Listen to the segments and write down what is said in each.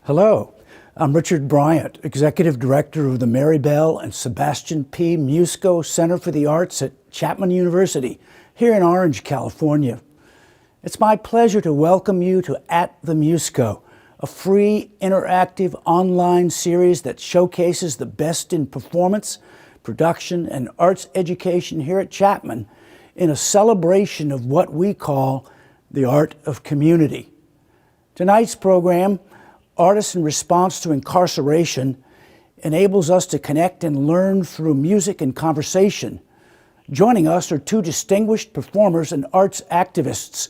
Hello, I'm Richard Bryant, Executive Director of the Mary Bell and Sebastian P. Musco Center for the Arts at Chapman University, here in Orange, California. It's my pleasure to welcome you to At the Musco, a free, interactive online series that showcases the best in performance, production, and arts education here at Chapman in a celebration of what we call the art of community. Tonight's program, Artists in Response to Incarceration, enables us to connect and learn through music and conversation. Joining us are two distinguished performers and arts activists,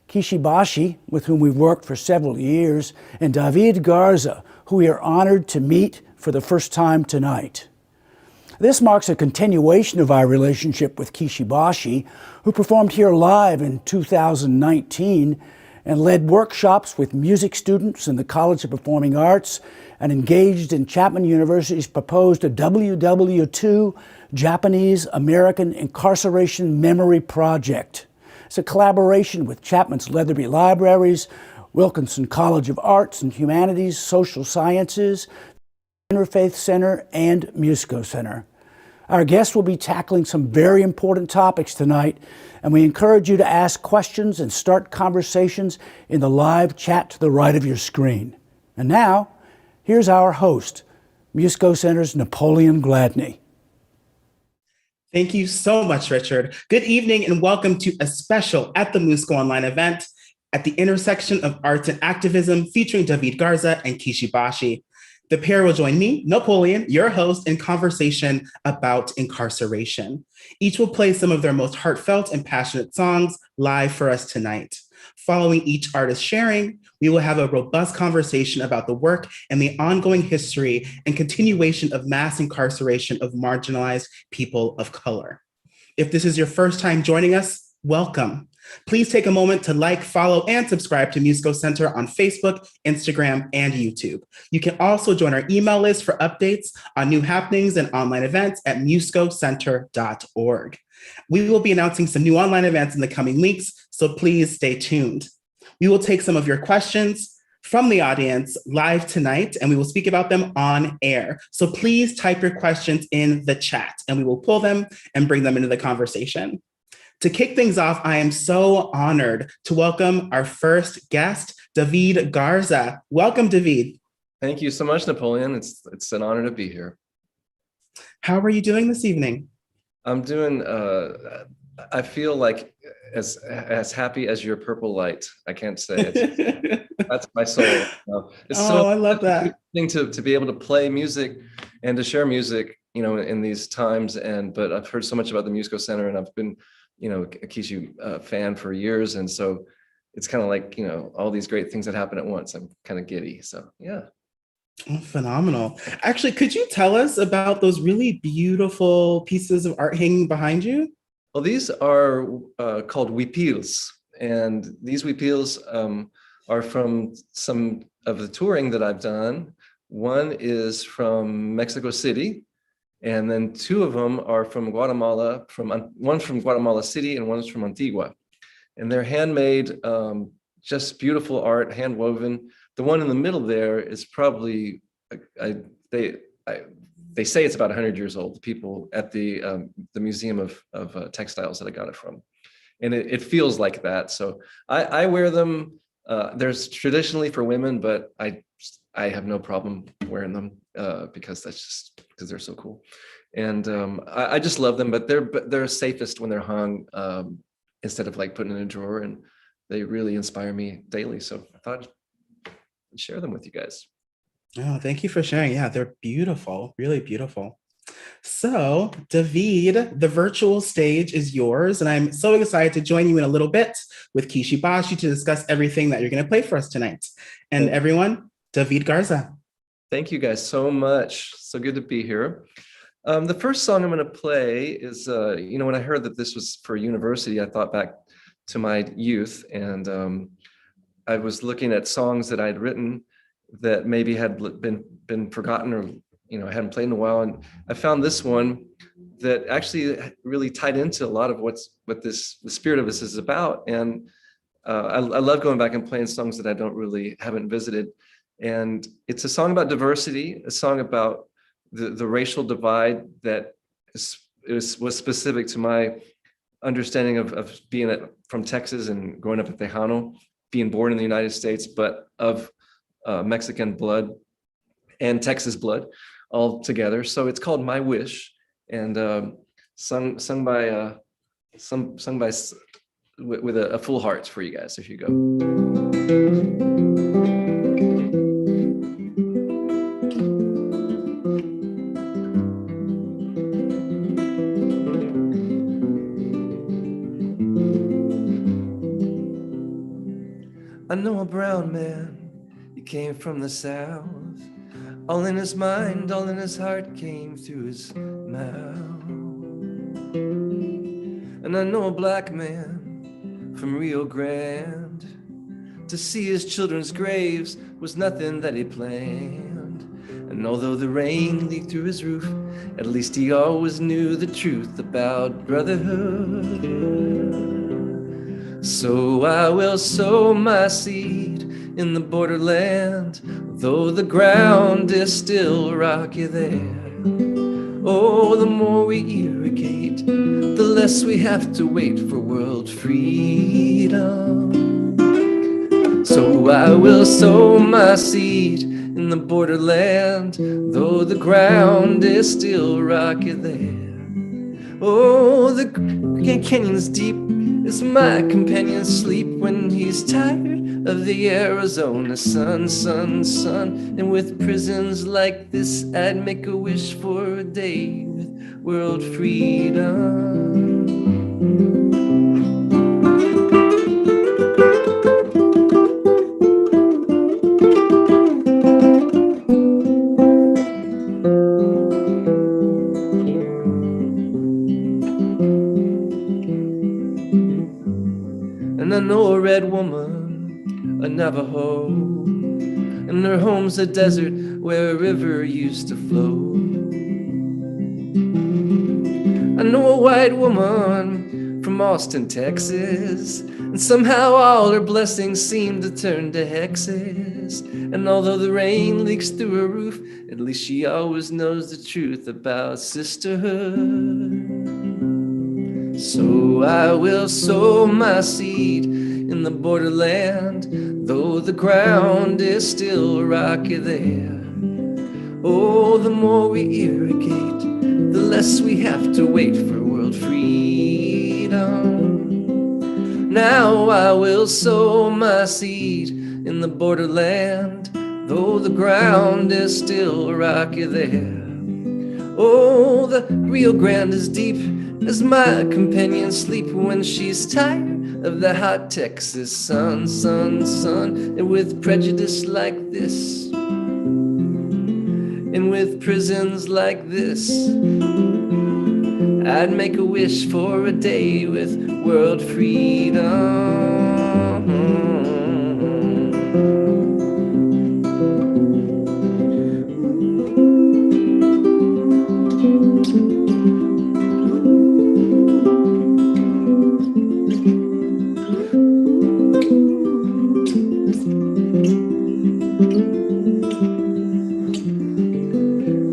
Kishi Bashi, with whom we've worked for several years, and Davíd Garza, who we are honored to meet for the first time tonight. This marks a continuation of our relationship with Kishi Bashi, who performed here live in 2019 and led workshops with music students in the College of Performing Arts and engaged in Chapman University's proposed WW2 Japanese-American Incarceration Memory Project. It's a collaboration with Chapman's Leatherby Libraries, Wilkinson College of Arts and Humanities, Social Sciences, Interfaith Center, and Musco Center. Our guests will be tackling some very important topics tonight, and we encourage you to ask questions and start conversations in the live chat to the right of your screen. And now, here's our host, Musco Center's Napoleon Gladney. Thank you so much, Richard. Good evening and welcome to a special At the Musco online event at the intersection of arts and activism featuring Davíd Garza and Kishi Bashi. The pair will join me, Napoleon, your host, in conversation about incarceration. Each will play some of their most heartfelt and passionate songs live for us tonight. Following each artist sharing, we will have a robust conversation about the work and the ongoing history and continuation of mass incarceration of marginalized people of color. If this is your first time joining us, welcome. Please take a moment to like, follow, and subscribe to Musco Center on Facebook, Instagram, and YouTube. You can also join our email list for updates on new happenings and online events at muscocenter.org. We will be announcing some new online events in the coming weeks, so please stay tuned. We will take some of your questions from the audience live tonight, and we will speak about them on air. So please type your questions in the chat, and we will pull them and bring them into the conversation. To kick things off, I am so honored to welcome our first guest, Davíd Garza. Welcome, Davíd. Thank you so much, Napoleon. It's an honor to be here. How are you doing this evening? I'm doing, I feel like as happy as your purple light. I can't say it. That's my soul. I love that. Thing to be able to play music and to share music, in these times. But I've heard so much about the Musco Center, and I've been, a Kishi fan for years. And so it's kind of like, all these great things that happen at once. I'm kind of giddy. So, yeah. Oh, phenomenal. Actually, could you tell us about those really beautiful pieces of art hanging behind you? Well, these are called huipils. And these huipils are from some of the touring that I've done. One is from Mexico City. And then two of them are from Guatemala, one from Guatemala City and one's from Antigua. And they're handmade, just beautiful art, hand woven. The one in the middle there is probably, they say it's about 100 years old, the people at the Museum of Textiles that I got it from. And it feels like that. So I wear them. There's traditionally for women, but I have no problem wearing them because they're so cool. And I just love them, but they're safest when they're hung instead of like putting in a drawer, and they really inspire me daily. So I thought I'd share them with you guys. Oh, thank you for sharing. Yeah, they're beautiful, really beautiful. So, Davíd, the virtual stage is yours, and I'm so excited to join you in a little bit with Kishi Bashi to discuss everything that you're going to play for us tonight. And everyone, Davíd Garza. Thank you guys so much. So good to be here. The first song I'm going to play is, when I heard that this was for university, I thought back to my youth, and I was looking at songs that I'd written that maybe had been forgotten or I hadn't played in a while, and I found this one that actually really tied into a lot of what the spirit of this is about. And I love going back and playing songs that I haven't visited. And it's a song about diversity, a song about the racial divide that was specific to my understanding of being from Texas and growing up at Tejano, being born in the United States, but of Mexican blood and Texas blood all together. So it's called My Wish, and sung by with a full heart for you guys. If you go. I know a brown man, he came from the south. All in his mind, all in his heart came through his mouth. And I know a black man from Rio Grande. To see his children's graves was nothing that he planned. And although the rain leaked through his roof, at least he always knew the truth about brotherhood. So I will sow my seed in the borderland, though the ground is still rocky there. Oh, the more we irrigate, the less we have to wait for world freedom. So I will sow my seed in the borderland, though the ground is still rocky there. Oh, the Grand Canyon's deep as my companion sleep when he's tired of the Arizona sun, sun, sun. And with prisons like this, I'd make a wish for a day with world freedom. And I know a red woman, a Navajo, and her home's a desert where a river used to flow. I know a white woman from Austin, Texas, and somehow all her blessings seem to turn to hexes. And although the rain leaks through her roof, at least she always knows the truth about sisterhood. So I will sow my seed in the borderland, though the ground is still rocky there. Oh, the more we irrigate, the less we have to wait for world freedom. Now I will sow my seed in the borderland, though the ground is still rocky there. Oh, the Rio Grande is deep as my companion sleep when she's tired of the hot Texas sun, sun, sun. And with prejudice like this, and with prisons like this, I'd make a wish for a day with world freedom.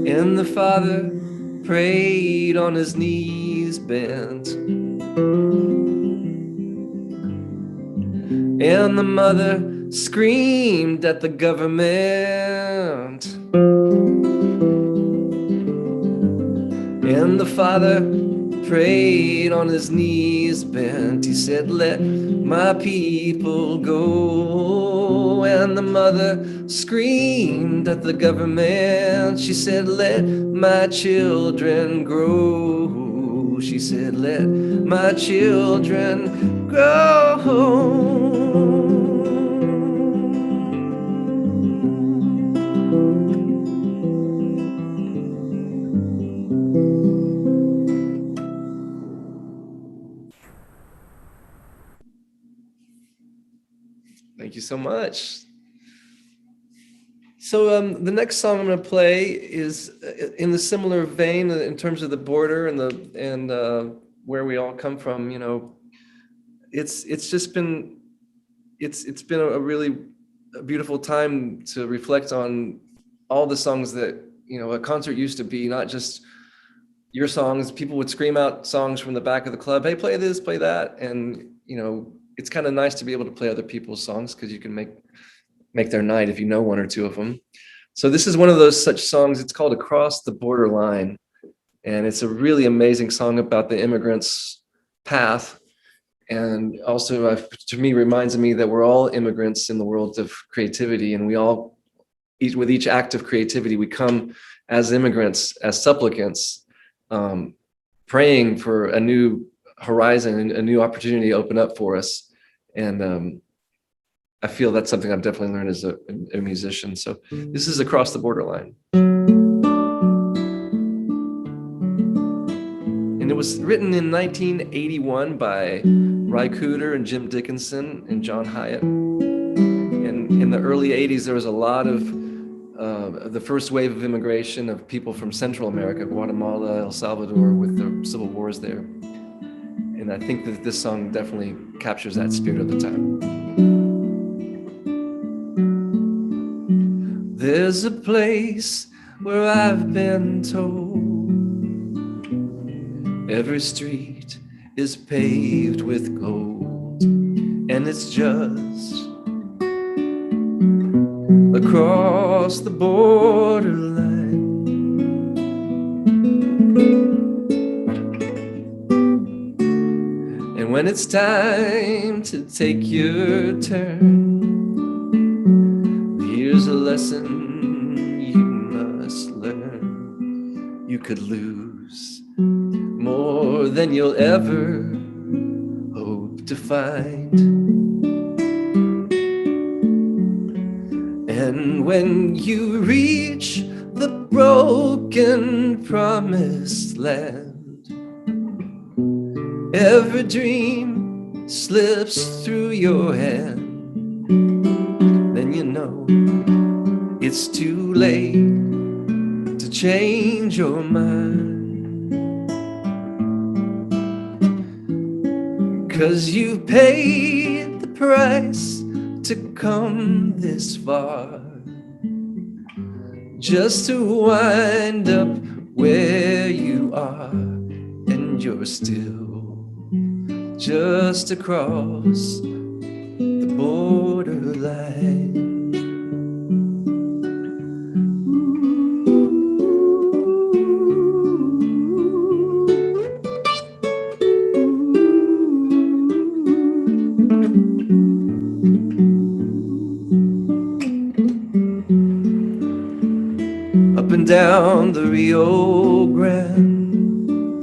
And the father prayed on his knees bent, and the mother screamed at the government. And the father prayed on his knees bent. He said, let my people go. And the mother screamed at the government. She said, let my children grow. She said, let my children grow. Thank you so much. So the next song I'm going to play is in the similar vein in terms of the border and where we all come from. You know, it's been a really a beautiful time to reflect on all the songs that, a concert used to be, not just your songs. People would scream out songs from the back of the club, hey, play this, play that. And, it's kind of nice to be able to play other people's songs because you can make their night if you know one or two of them. So this is one of those such songs. It's called Across the Borderline. And it's a really amazing song about the immigrant's path. And also, to me, reminds me that we're all immigrants in the world of creativity. And we all, with each act of creativity, we come as immigrants, as supplicants, praying for a new horizon and a new opportunity to open up for us. And I feel that's something I've definitely learned as a musician. So this is Across the Borderline. And it was written in 1981 by Ry Cooder and Jim Dickinson and John Hyatt. And in the early 80s, there was a lot of the first wave of immigration of people from Central America, Guatemala, El Salvador, with the civil wars there. And I think that this song definitely captures that spirit of the time. There's a place where I've been told every street is paved with gold, and it's just across the borderline. And when it's time to take your turn, here's a lesson you must learn. You could lose more than you'll ever hope to find. And when you reach the broken promised land, every dream slips through your hand, then you know it's too late to change your mind. 'Cause you paid the price to come this far, just to wind up where you are, and you're still just across the borderline. Up and down the Rio Grande,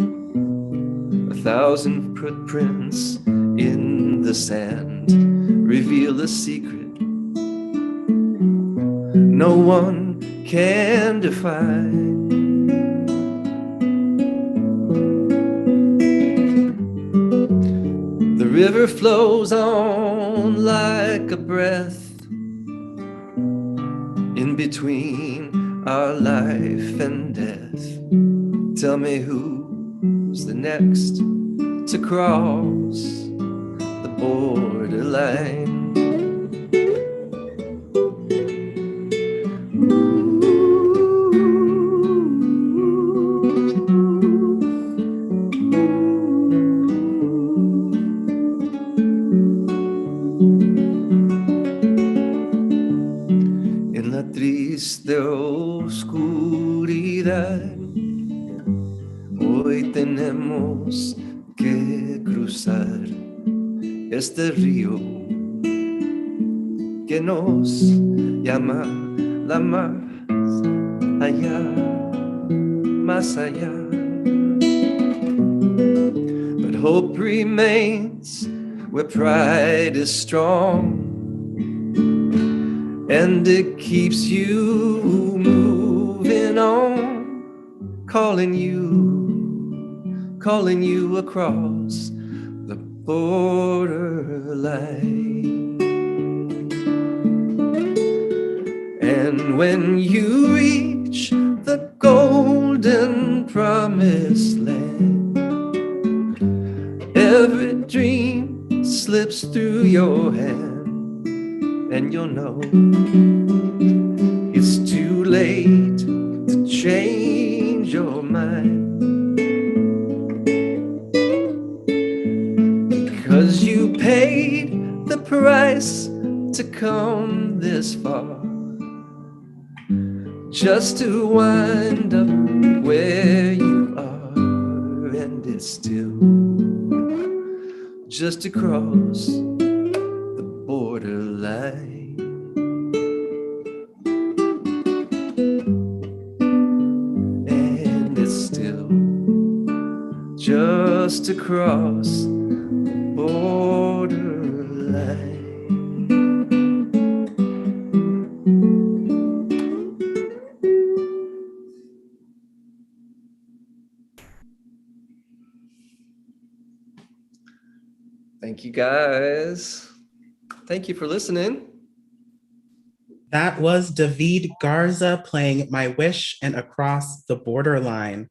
1,000 footprints in the sand reveal a secret no one can define. The river flows on like a breath in between our life and death. Tell me who's the next to cross the borderline. En la triste oscuridad, hoy tenemos que cruzar este río que nos llama la más allá, más allá. But hope remains where pride is strong, and it keeps you moving on, calling you across the borderline. And when you reach the golden promised land, every dream slips through your hand, and you'll know it's too late to change your mind, because you paid the price to come this far, just to wind up where you are. And it's still just across the borderline. And it's still just across the borderline. Thank you, guys. Thank you for listening. That was Davíd Garza playing My Wish and Across the Borderline.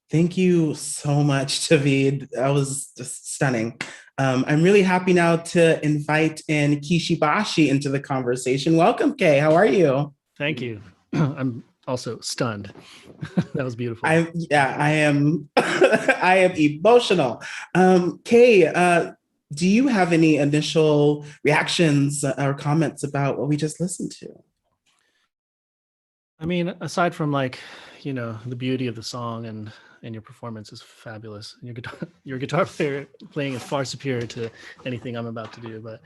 Thank you so much, Davíd. That was just stunning. I'm really happy now to invite in Kishi Bashi into the conversation. Welcome, Kay. How are you? Thank you. I'm also stunned. That was beautiful. I am I am emotional. Kay, do you have any initial reactions or comments about what we just listened to? I mean, aside from like, you know, the beauty of the song and your performance is fabulous. Your guitar playing is far superior to anything I'm about to do. But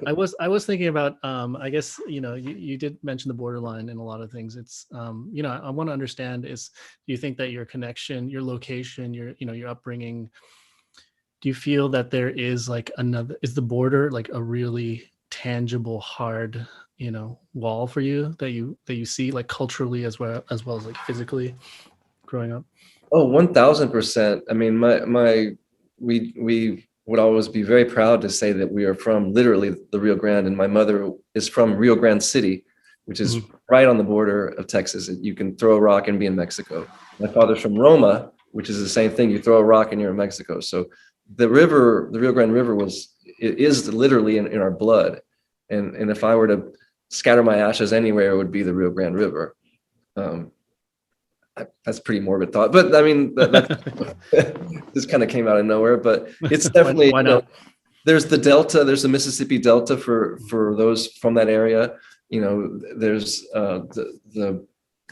I was thinking about I guess, you know, you did mention the borderline in a lot of things. It's you know, I want to understand do you think that your connection, your location, your upbringing, do you feel that there is like is the border like a really tangible, hard, you know, wall for you that you see like culturally as well as like physically growing up? Oh, 1000%. I mean, we would always be very proud to say that we are from literally the Rio Grande, and my mother is from Rio Grande City, which is right on the border of Texas. You can throw a rock and be in Mexico. My father's from Roma, which is the same thing. You throw a rock and you're in Mexico. So the Rio Grande River is literally in our blood. And if I were to scatter my ashes anywhere, it would be the Rio Grande River. That's pretty morbid thought, but I mean, that just kind of came out of nowhere, but it's definitely, why not? There's the Delta, there's the Mississippi Delta for those from that area. You know, there's the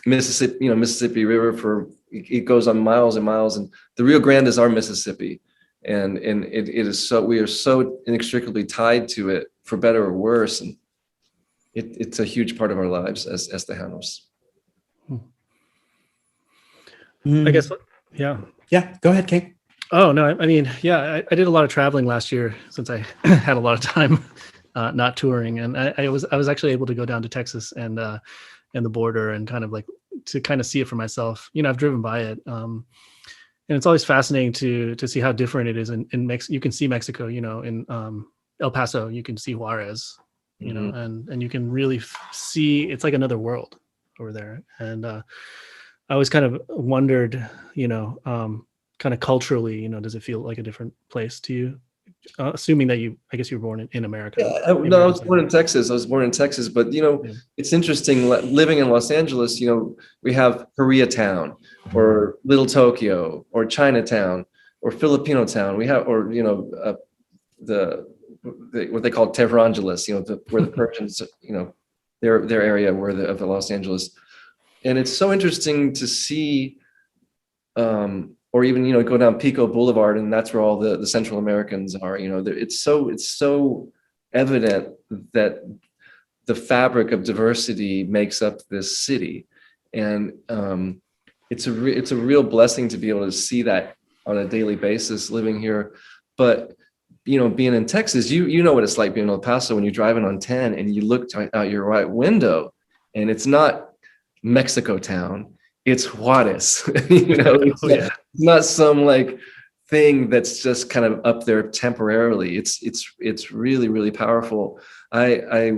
Mississippi River it goes on miles and miles, and the Rio Grande is our Mississippi. And it is so, we are so inextricably tied to it, for better or worse. And it's a huge part of our lives as Tejanos. I guess, yeah. Yeah, go ahead, Kay. Oh, no, I mean, yeah, I did a lot of traveling last year since I had a lot of time not touring. And I was actually able to go down to Texas and the border and kind of like to kind of see it for myself. You know, I've driven by it. And it's always fascinating to see how different it is in Mexico. You can see Mexico, you know, in El Paso, you can see Juarez, you know, and you can really see, it's like another world over there. And I always kind of wondered, you know, kind of culturally, you know, does it feel like a different place to you? Assuming that I guess you were born in America. Yeah, no, I was born in Texas. But, you know, It's interesting living in Los Angeles. You know, we have Koreatown or Little Tokyo or Chinatown or Filipino town. We have, or, you know, what they call Tehrangeles, you know, where the Persians, you know, their area of the Los Angeles. And it's so interesting to see, or even, you know, go down Pico Boulevard, and that's where all the Central Americans are. You know, it's so evident that the fabric of diversity makes up this city, and it's a real blessing to be able to see that on a daily basis living here. But you know, being in Texas, you know what it's like being in El Paso when you're driving on 10 and you look out your right window, and it's not Mexico town, it's Juarez. You know, it's not some like thing that's just kind of up there temporarily. It's really, really powerful. I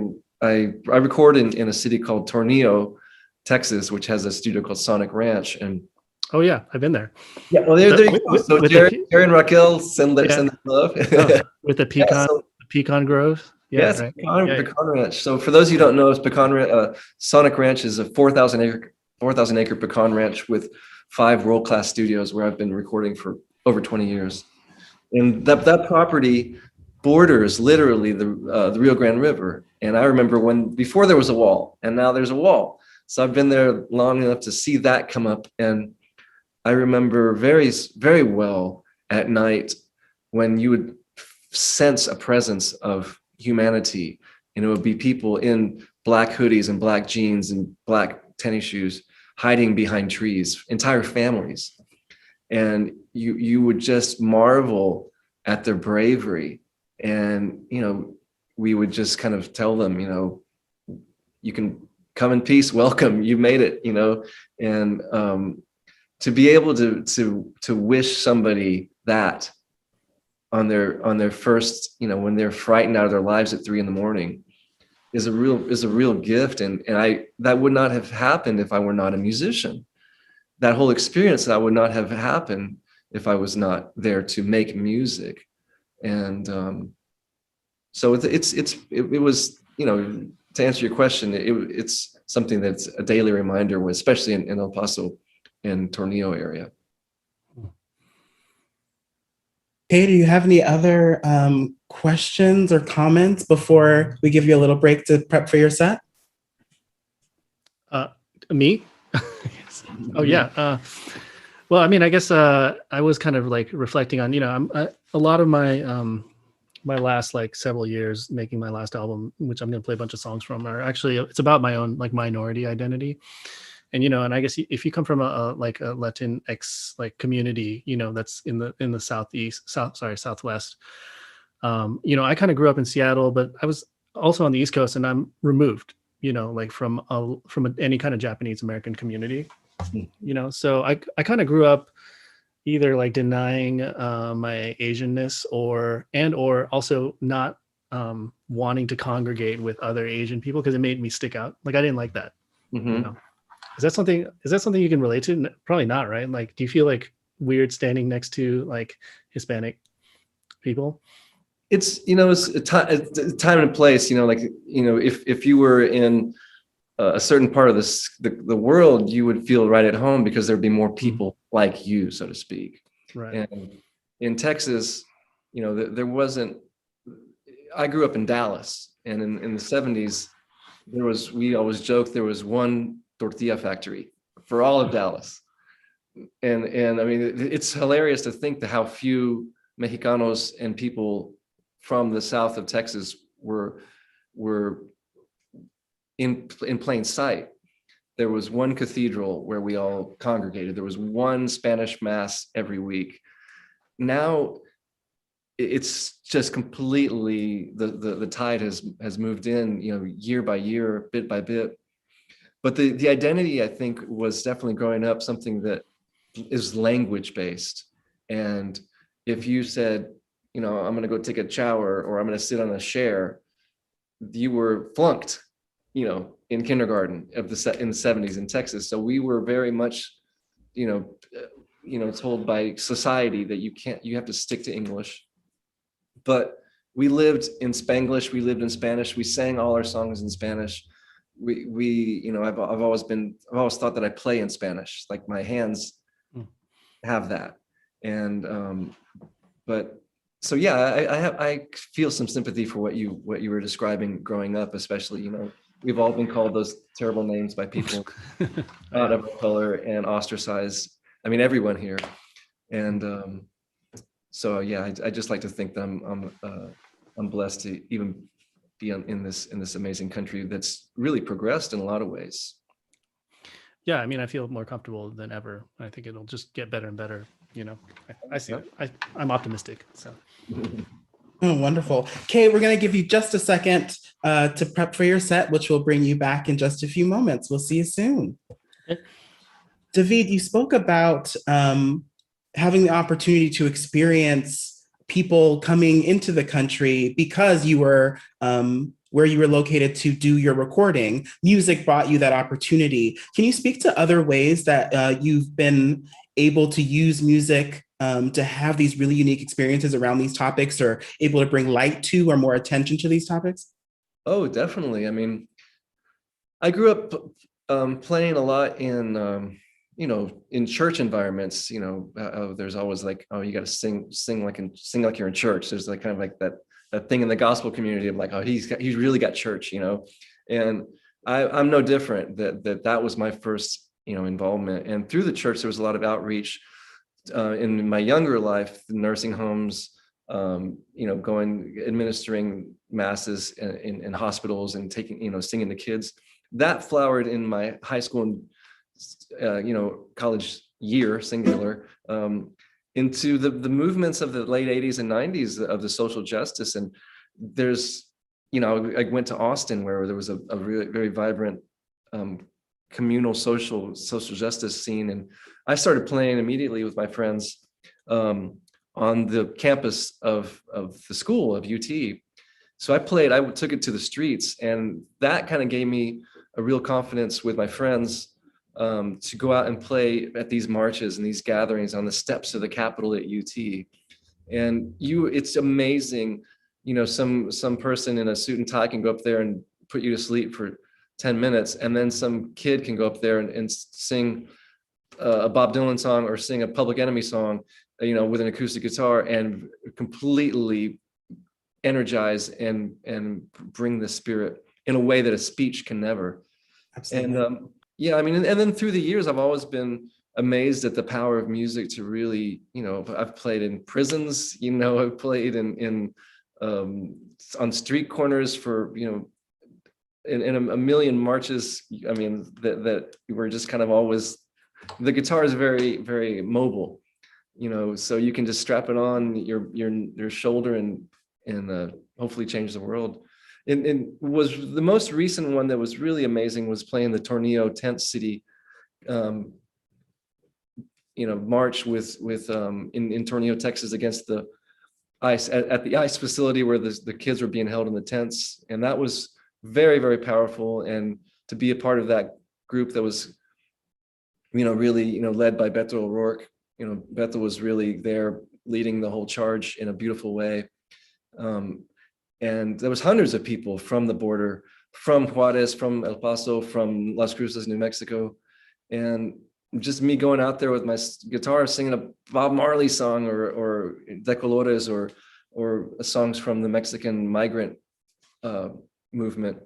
record in a city called Tornillo, Texas, which has a studio called Sonic Ranch. And oh yeah, I've been there. Yeah, well, there you go. So Jerry and Raquel send love. With the pecan grove. Yeah, it's right. Pecan Ranch. So for those of you who don't know, Sonic Ranch is a 4,000 acre pecan ranch with 5 world-class studios where I've been recording for over 20 years. And that property borders literally the Rio Grande River. And I remember before there was a wall, and now there's a wall. So I've been there long enough to see that come up. And I remember very, very well at night when you would sense a presence of humanity, and it would be people in black hoodies and black jeans and black tennis shoes hiding behind trees, entire families. And you would just marvel at their bravery. And, we would just kind of tell them, you can come in peace, welcome, you made it, and to be able to wish somebody that on their first, when they're frightened out of their lives at 3 a.m. is a real gift. And that would not have happened if I were not a musician. That whole experience that would not have happened if I was not there to make music. And so it was, to answer your question, it's something that's a daily reminder, especially in El Paso and Tornillo area. Kay, do you have any other questions or comments before we give you a little break to prep for your set? Me? Oh yeah. Well, I mean, I guess I was kind of like reflecting on, a lot of my my last like several years making my last album, which I'm going to play a bunch of songs from, are actually, it's about my own like minority identity. And, and I guess if you come from a Latinx like community, that's in the Southwest, I kind of grew up in Seattle, but I was also on the East Coast, and I'm removed, like from any kind of Japanese-American community, so I kind of grew up either like denying my Asianness or also not wanting to congregate with other Asian people because it made me stick out. Like I didn't like that. Mm-hmm. Is that something you can relate to? Probably not, right? Like, do you feel like weird standing next to like Hispanic people? It's, it's a time and a place, if you were in a certain part of the world, you would feel right at home because there'd be more people like you, so to speak. Right. And in Texas, there wasn't, I grew up in Dallas, and in the 70s, we always joke, there was one tortilla factory for all of Dallas. And I mean, it's hilarious to think how few Mexicanos and people from the south of Texas were in plain sight. There was one cathedral where we all congregated. There was one Spanish mass every week. Now it's just completely, the tide has moved in, year by year, bit by bit. But the identity, I think, was definitely growing up something that is language based. And if you said, I'm going to go take a shower, or I'm going to sit on a chair, you were flunked, in kindergarten in the 70s in Texas. So we were very much, told by society that you have to stick to English. But we lived in Spanglish, we lived in Spanish, we sang all our songs in Spanish. I've always thought that I play in Spanish, like my hands have that. And but so yeah, I feel some sympathy for what you were describing growing up, especially, we've all been called those terrible names by people out of color and ostracized. I mean, everyone here. And so yeah, I just like to think that I'm blessed to even be in this amazing country that's really progressed in a lot of ways. Yeah, I mean, I feel more comfortable than ever. I think it'll just get better and better. I see it. I'm optimistic. So. Oh, wonderful. Kay, we're going to give you just a second to prep for your set, which will bring you back in just a few moments. We'll see you soon. Okay. Davíd, you spoke about having the opportunity to experience people coming into the country because you were where you were located to do your recording. Music brought you that opportunity. Can you speak to other ways that you've been able to use music to have these really unique experiences around these topics, or able to bring light to or more attention to these topics? Oh, definitely. I mean, I grew up playing a lot in, in church environments. There's always like, oh, you got to sing like you're in church. There's like kind of like that thing in the gospel community of like, oh, he's really got church, and I'm no different. That was my first, involvement. And through the church, there was a lot of outreach in my younger life, the nursing homes, administering masses in hospitals and taking, singing to kids. That flowered in my high school and, college year, singular, into the movements of the late 80s and 90s of the social justice. And there's, I went to Austin where there was a really very vibrant communal social justice scene. And I started playing immediately with my friends on the campus of the school of UT. So I took it to the streets, and that kind of gave me a real confidence with my friends to go out and play at these marches and these gatherings on the steps of the Capitol at UT. And it's amazing, some person in a suit and tie can go up there and put you to sleep for 10 minutes, and then some kid can go up there and sing a Bob Dylan song or sing a Public Enemy song, with an acoustic guitar, and completely energize and bring the spirit in a way that a speech can never. Absolutely. And and then through the years, I've always been amazed at the power of music to really, I've played in prisons, I've played in on street corners for, in a million marches. I mean, that we're just kind of always, the guitar is very, very mobile, so you can just strap it on your shoulder and hopefully change the world. And was the most recent one that was really amazing was playing the Tornillo tent city, march with in Tornillo, Texas, against the ICE at the ICE facility where the kids were being held in the tents. And that was very, very powerful. And to be a part of that group that was, really, led by Beto O'Rourke. Beto was really there leading the whole charge in a beautiful way. And there was hundreds of people from the border, from Juarez, from El Paso, from Las Cruces, New Mexico. And just me going out there with my guitar, singing a Bob Marley song or De Colores or songs from the Mexican migrant movement.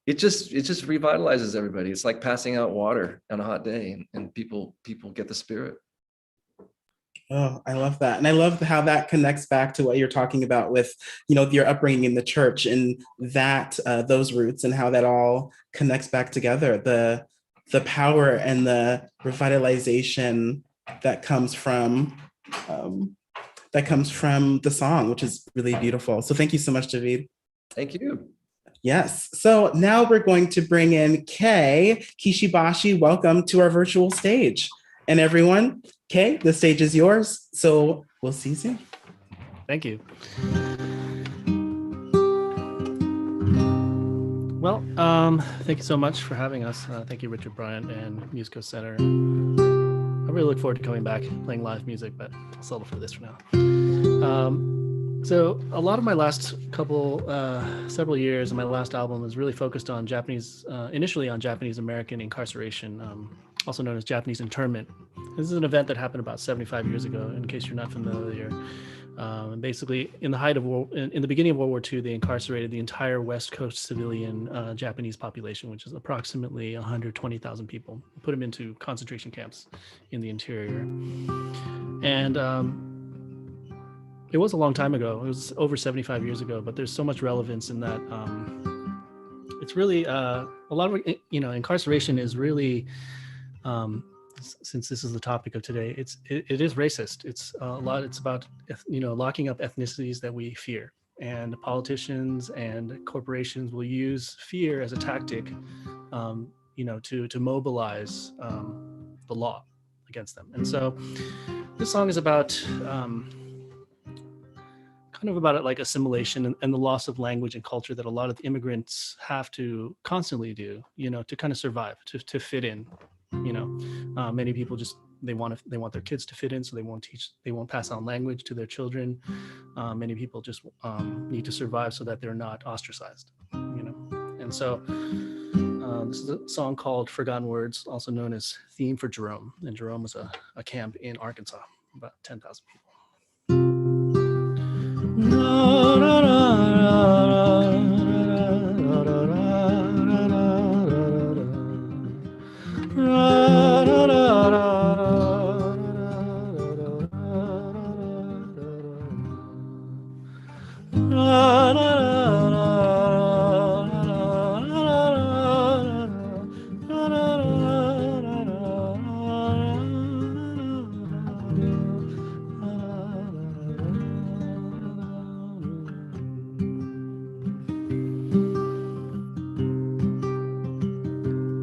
It just revitalizes everybody. It's like passing out water on a hot day, and people get the spirit. Oh, I love that. And I love how that connects back to what you're talking about with, your upbringing in the church, and that those roots, and how that all connects back together. The power and the revitalization that comes from the song, which is really beautiful. So thank you so much, Davíd. Thank you. Yes. So now we're going to bring in Kay. Kishi Bashi, welcome to our virtual stage. And everyone, Kay, the stage is yours. So we'll see you soon. Thank you. Well, thank you so much for having us. Thank you, Richard Bryant and Musico Center. I really look forward to coming back, playing live music, but I'll settle for this for now. So a lot of my last several years, and my last album was really focused on initially on Japanese-American incarceration, also known as Japanese internment. This is an event that happened about 75 years ago, in case you're not familiar. And basically, in the beginning of World War II, they incarcerated the entire West Coast civilian Japanese population, which is approximately 120,000 people. Put them into concentration camps in the interior. And it was a long time ago. It was over 75 years ago, but there's so much relevance in that. It's really a lot of, incarceration is really, since this is the topic of today, it is racist. It's about, locking up ethnicities that we fear, and politicians and corporations will use fear as a tactic, to mobilize the law against them. And so this song is about, kind of about it, like assimilation and the loss of language and culture that a lot of immigrants have to constantly do, to kind of survive, to fit in. Many people just they want their kids to fit in, so they won't pass on language to their children. Many people just need to survive so that they're not ostracized, And so this is a song called Forgotten Words, also known as Theme for Jerome. And Jerome was a camp in Arkansas, about 10,000 people.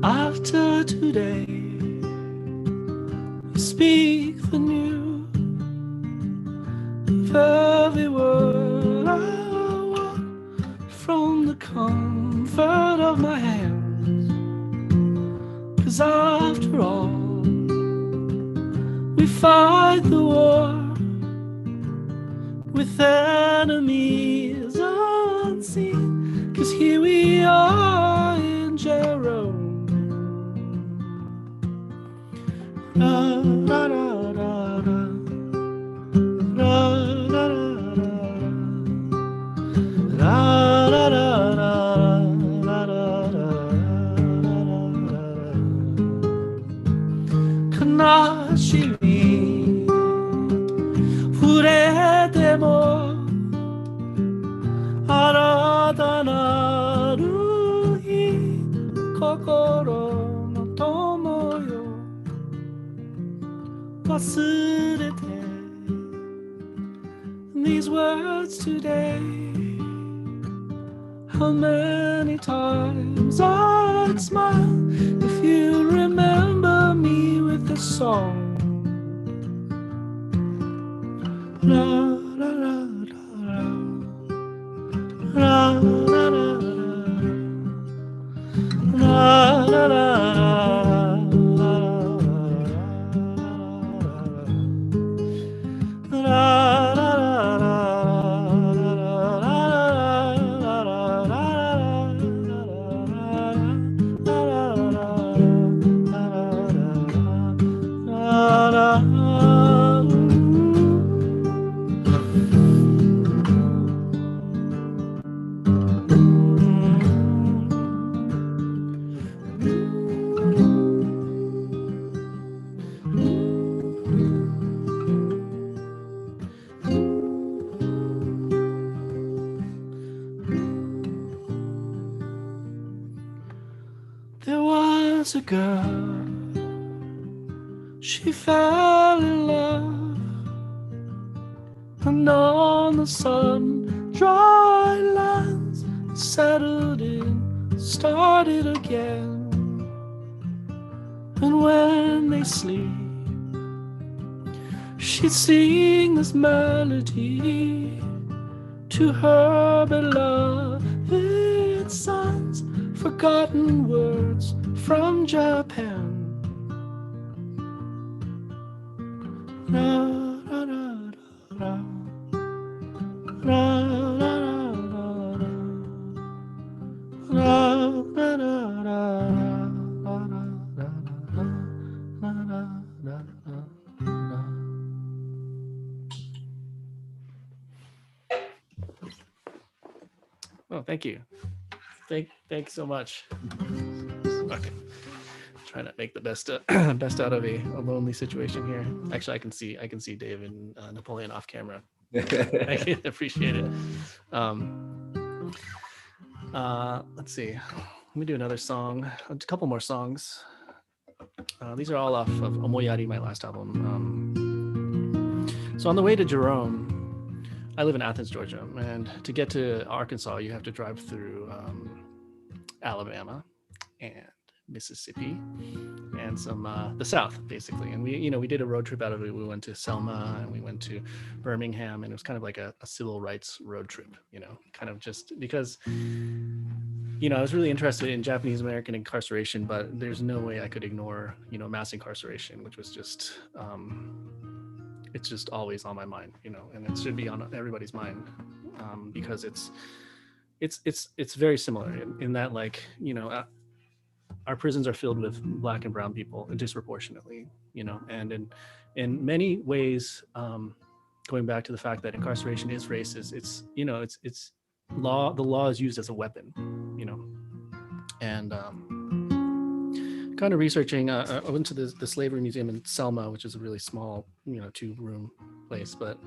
After today, you speak the new of every word I want from the comfort of my hands. 'Cause after all, we fight the war with enemies unseen. 'Cause here we are in Jerome. Da, da, da, da, da. Da, da, da, da, da, da, da. Kanashimi furete mo arata naru hi kokoro no tomo yo wasurete these words today. How many times I'd smile if you remember me with this song. La la la la la la la la la There was a girl, she fell in love, and on the sun-dry lands settled in, started again. And when they sleep, she'd sing this melody to her beloved sons, forgotten words from Japan. La, la, la, la, la, la, la, la, la, la. Oh, thank you. Thanks so much. Okay, trying to make the best best out of a lonely situation here. Actually, I can see Dave and Napoleon off camera. I appreciate it. Let's see. Let me do another song. A couple more songs. These are all off of Omoyari, my last album. So on the way to Jerome, I live in Athens, Georgia, and to get to Arkansas, you have to drive through Alabama and Mississippi and some the South, basically. And we did a road trip out of it. We went to Selma and we went to Birmingham, and it was kind of like a civil rights road trip, kind of just because I was really interested in Japanese American incarceration, but there's no way I could ignore, mass incarceration, which was just, it's just always on my mind, and it should be on everybody's mind, because it's very similar in that, like, our prisons are filled with Black and brown people disproportionately, and in many ways, going back to the fact that incarceration is racist, it's the law is used as a weapon, and kind of researching, I went to the slavery museum in Selma, which is a really small, 2-room place, but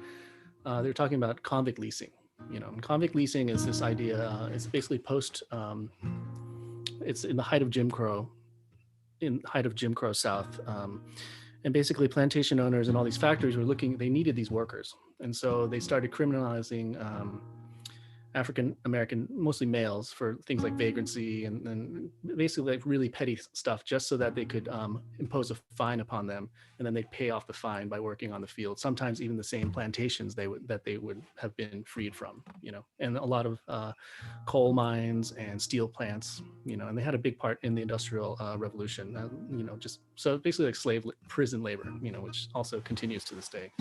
they were talking about convict leasing, and convict leasing is this idea, it's basically it's in the height of Jim Crow South. And basically plantation owners and all these factories were they needed these workers. And so they started criminalizing African American, mostly males, for things like vagrancy and basically like really petty stuff, just so that they could impose a fine upon them, and then they'd pay off the fine by working on the field. Sometimes even the same plantations they would have been freed from, and a lot of coal mines and steel plants, and they had a big part in the Industrial Revolution, just so basically like prison labor, which also continues to this day.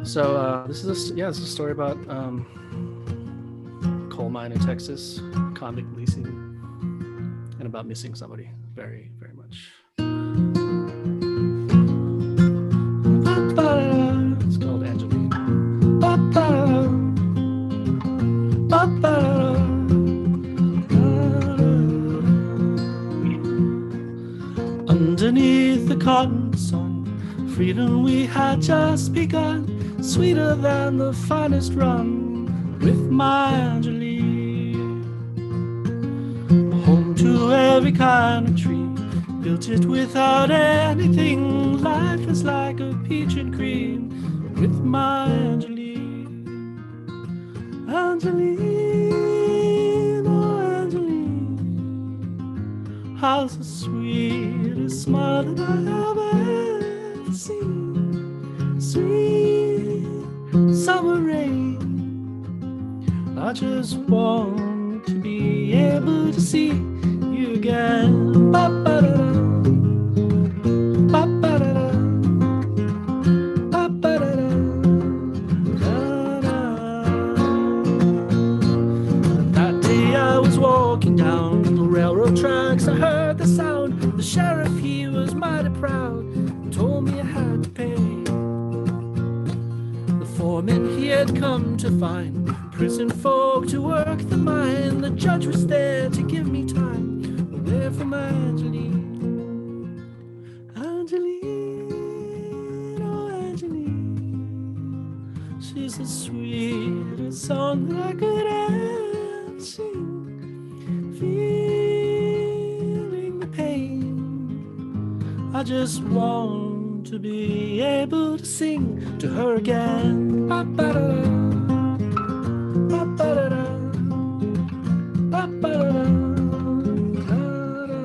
So this is a story about coal mine in Texas, convict leasing, and about missing somebody very, very much. It's called Angeline. Underneath the cotton sun, freedom we had just begun, sweeter than the finest rum, with my Angeline. Home to every kind of tree, built it without anything. Life is like a peach and cream, with my Angeline. Angeline, oh Angeline, how's the sweetest smile that I have ever seen. Sweet summer rain, I just want to be able to see you again. Ba-ba-da-da, ba-ba-da-da, ba-ba-da-da, da-da. That day I was walking down the railroad tracks, I heard the sound. The sheriff, he was mighty proud, told me I had to pay. Foreman he had come to find prison folk to work the mine. The judge was there to give me time away from Angeline. Angeline, oh Angeline, she's the sweetest song that I could ever sing. Feeling the pain, I just want to be able to sing to her again. Ba-ba-da-da, ba-ba-da-da, ba-ba-da-da, da-da.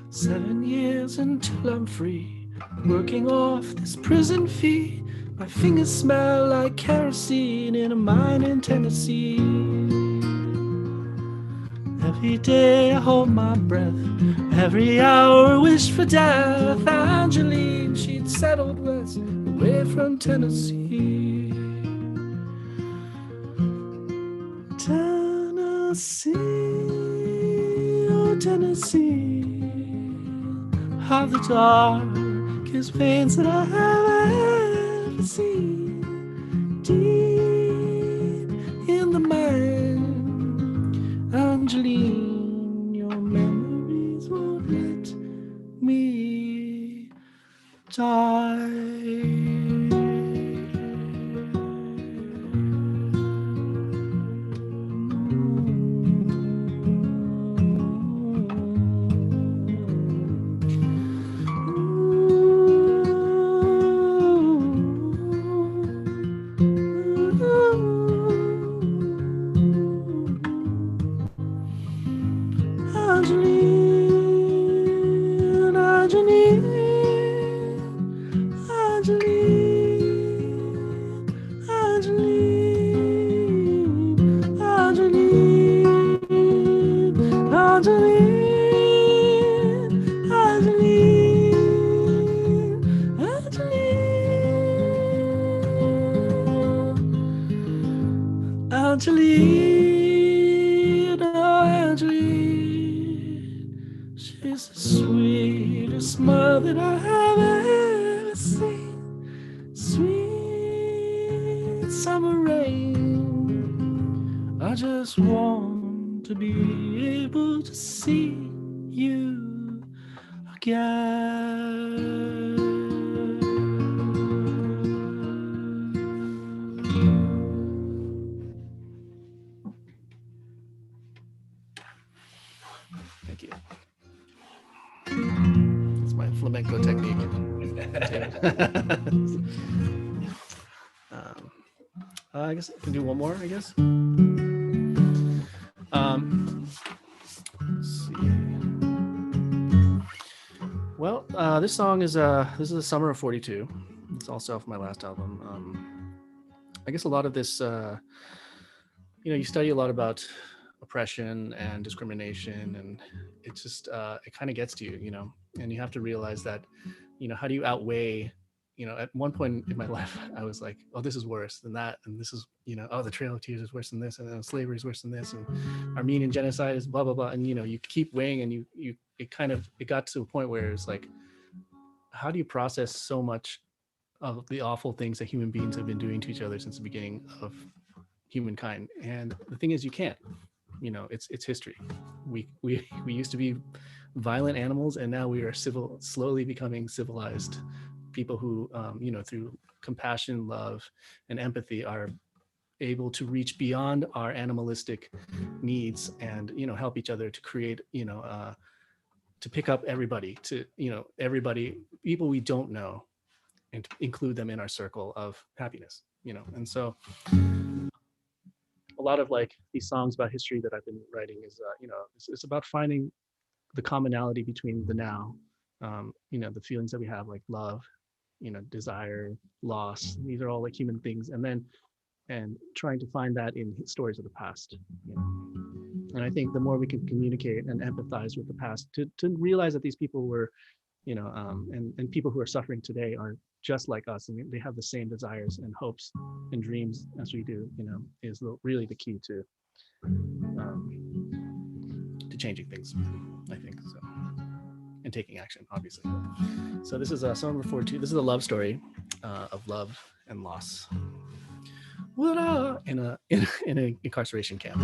7 years until I'm free, working off this prison fee. My fingers smell like kerosene in a mine in Tennessee. Every day I hold my breath, every hour wish for death. Angeline, she'd settled west, away from Tennessee. Tennessee, oh Tennessee, how the darkest veins that I have ever seen. Deep in the mine, Angeline, your memories won't let me die. Angeline, Angeline, Angeline, Angeline, Angeline, Angeline, Angeline, Angeline, oh Angeline. She's the sweetest smile that I have ever seen. Sweet summer rain. I just want to be able to see you again. Thank you. That's my flamenco technique. I guess I can do one more, I guess. Let's see. Well, this song is this is the Summer of 42. It's also off my last album. I guess a lot of this, you study a lot about oppression and discrimination, and it just it kind of gets to you, and you have to realize that, how do you outweigh, at one point in my life, I was like, oh, this is worse than that, and this is, oh, the Trail of Tears is worse than this, and then slavery is worse than this, and Armenian genocide is blah blah blah, and you keep weighing, and it got to a point where it's like, how do you process so much of the awful things that human beings have been doing to each other since the beginning of humankind? And the thing is, you can't. It's history. We used to be violent animals, and now we are slowly becoming civilized people who, through compassion, love, and empathy, are able to reach beyond our animalistic needs and help each other to create, to pick up everybody, people we don't know, and to include them in our circle of happiness. And so a lot of like these songs about history that I've been writing is, it's about finding the commonality between the now, the feelings that we have, like love, desire, loss. These are all like human things, and trying to find that in stories of the past. And I think the more we can communicate and empathize with the past, to realize that these people were, and people who are suffering today are just like us, and they have the same desires and hopes and dreams as we do, is really the key to changing things, I think. So, and taking action, obviously. So this is Summer 42. This is a love story of love and loss. In an incarceration camp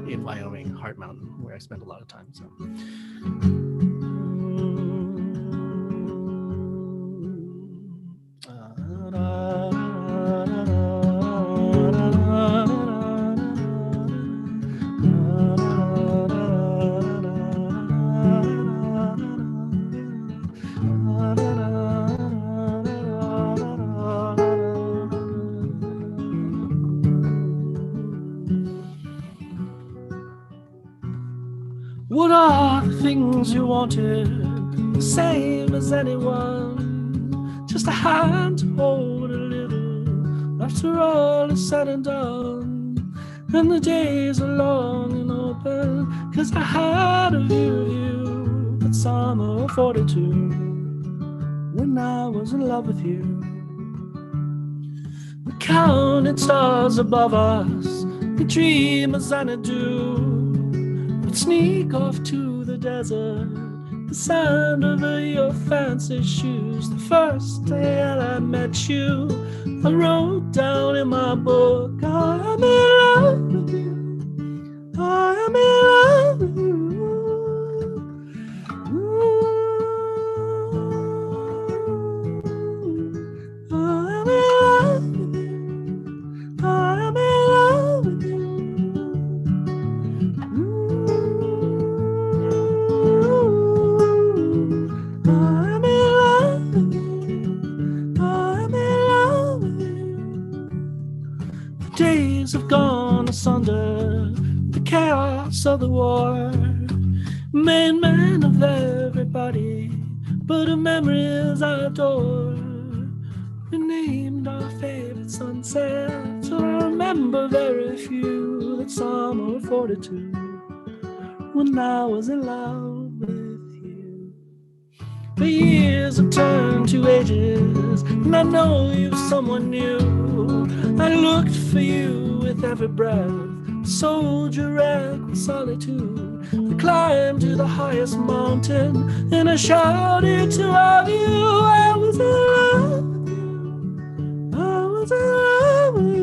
in Wyoming, Heart Mountain, where I spent a lot of time. So. What are the things you wanted, the same as anyone? Just a hand to hold a little, after all is said and done. And the days are long and open, 'cause I had a view of you that summer of 42, when I was in love with you. We counted stars above us, we dream as I do. Sneak off to the desert, the sound of your fancy shoes. The first day that I met you, I wrote down in my book, I'm in love with you, I'm in love with you. I'm in love with you, I'm in love with you. Days have gone asunder, the chaos of the war made men of everybody, but of memories I adore. We named our favorite sunsets, so I remember very few. That summer of 42, when I was in love with you. The years have turned to ages, and I know you're someone new. I looked for you with every breath, soldier wreck with solitude. I climbed to the highest mountain, and I shouted to love you. I was in love with you. I was in love with you.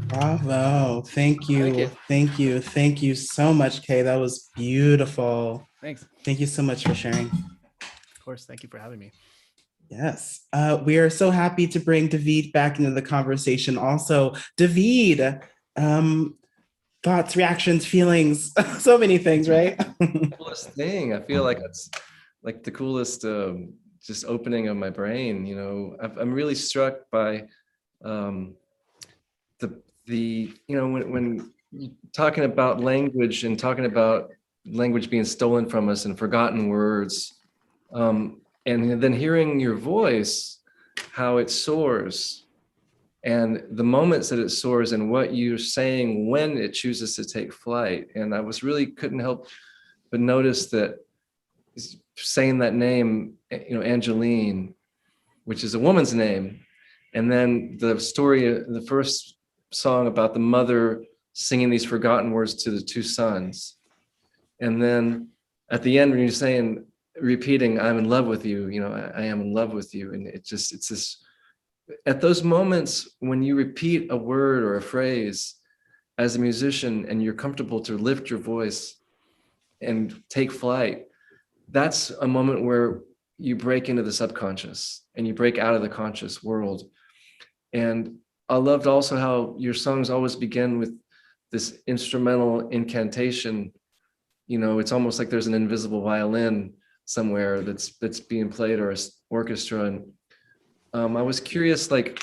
Bravo. Thank you. Thank you. Thank you. Thank you so much, Kay. That was beautiful. Thanks. Thank you so much for sharing. Of course. Thank you for having me. Yes. We are so happy to bring Davíd back into the conversation also. Davíd, thoughts, reactions, feelings, so many things, right? Coolest thing. I feel like it's like the coolest just opening of my brain. You know, I'm really struck by the you know, when you're talking about language and talking about language being stolen from us and forgotten words, and then hearing your voice, how it soars, and the moments that it soars and what you're saying when it chooses to take flight. And I was really couldn't help but notice that saying that name, you know, Angeline, which is a woman's name, and then the story, the first song about the mother singing these forgotten words to the two sons, and then at the end when you're saying, repeating, "I'm in love with you," you know, I am in love with you, and it's this. At those moments when you repeat a word or a phrase as a musician and you're comfortable to lift your voice and take flight, that's a moment where you break into the subconscious and you break out of the conscious world. And I loved also how your songs always begin with this instrumental incantation. You know, it's almost like there's an invisible violin somewhere that's being played, or an orchestra. And I was curious, like,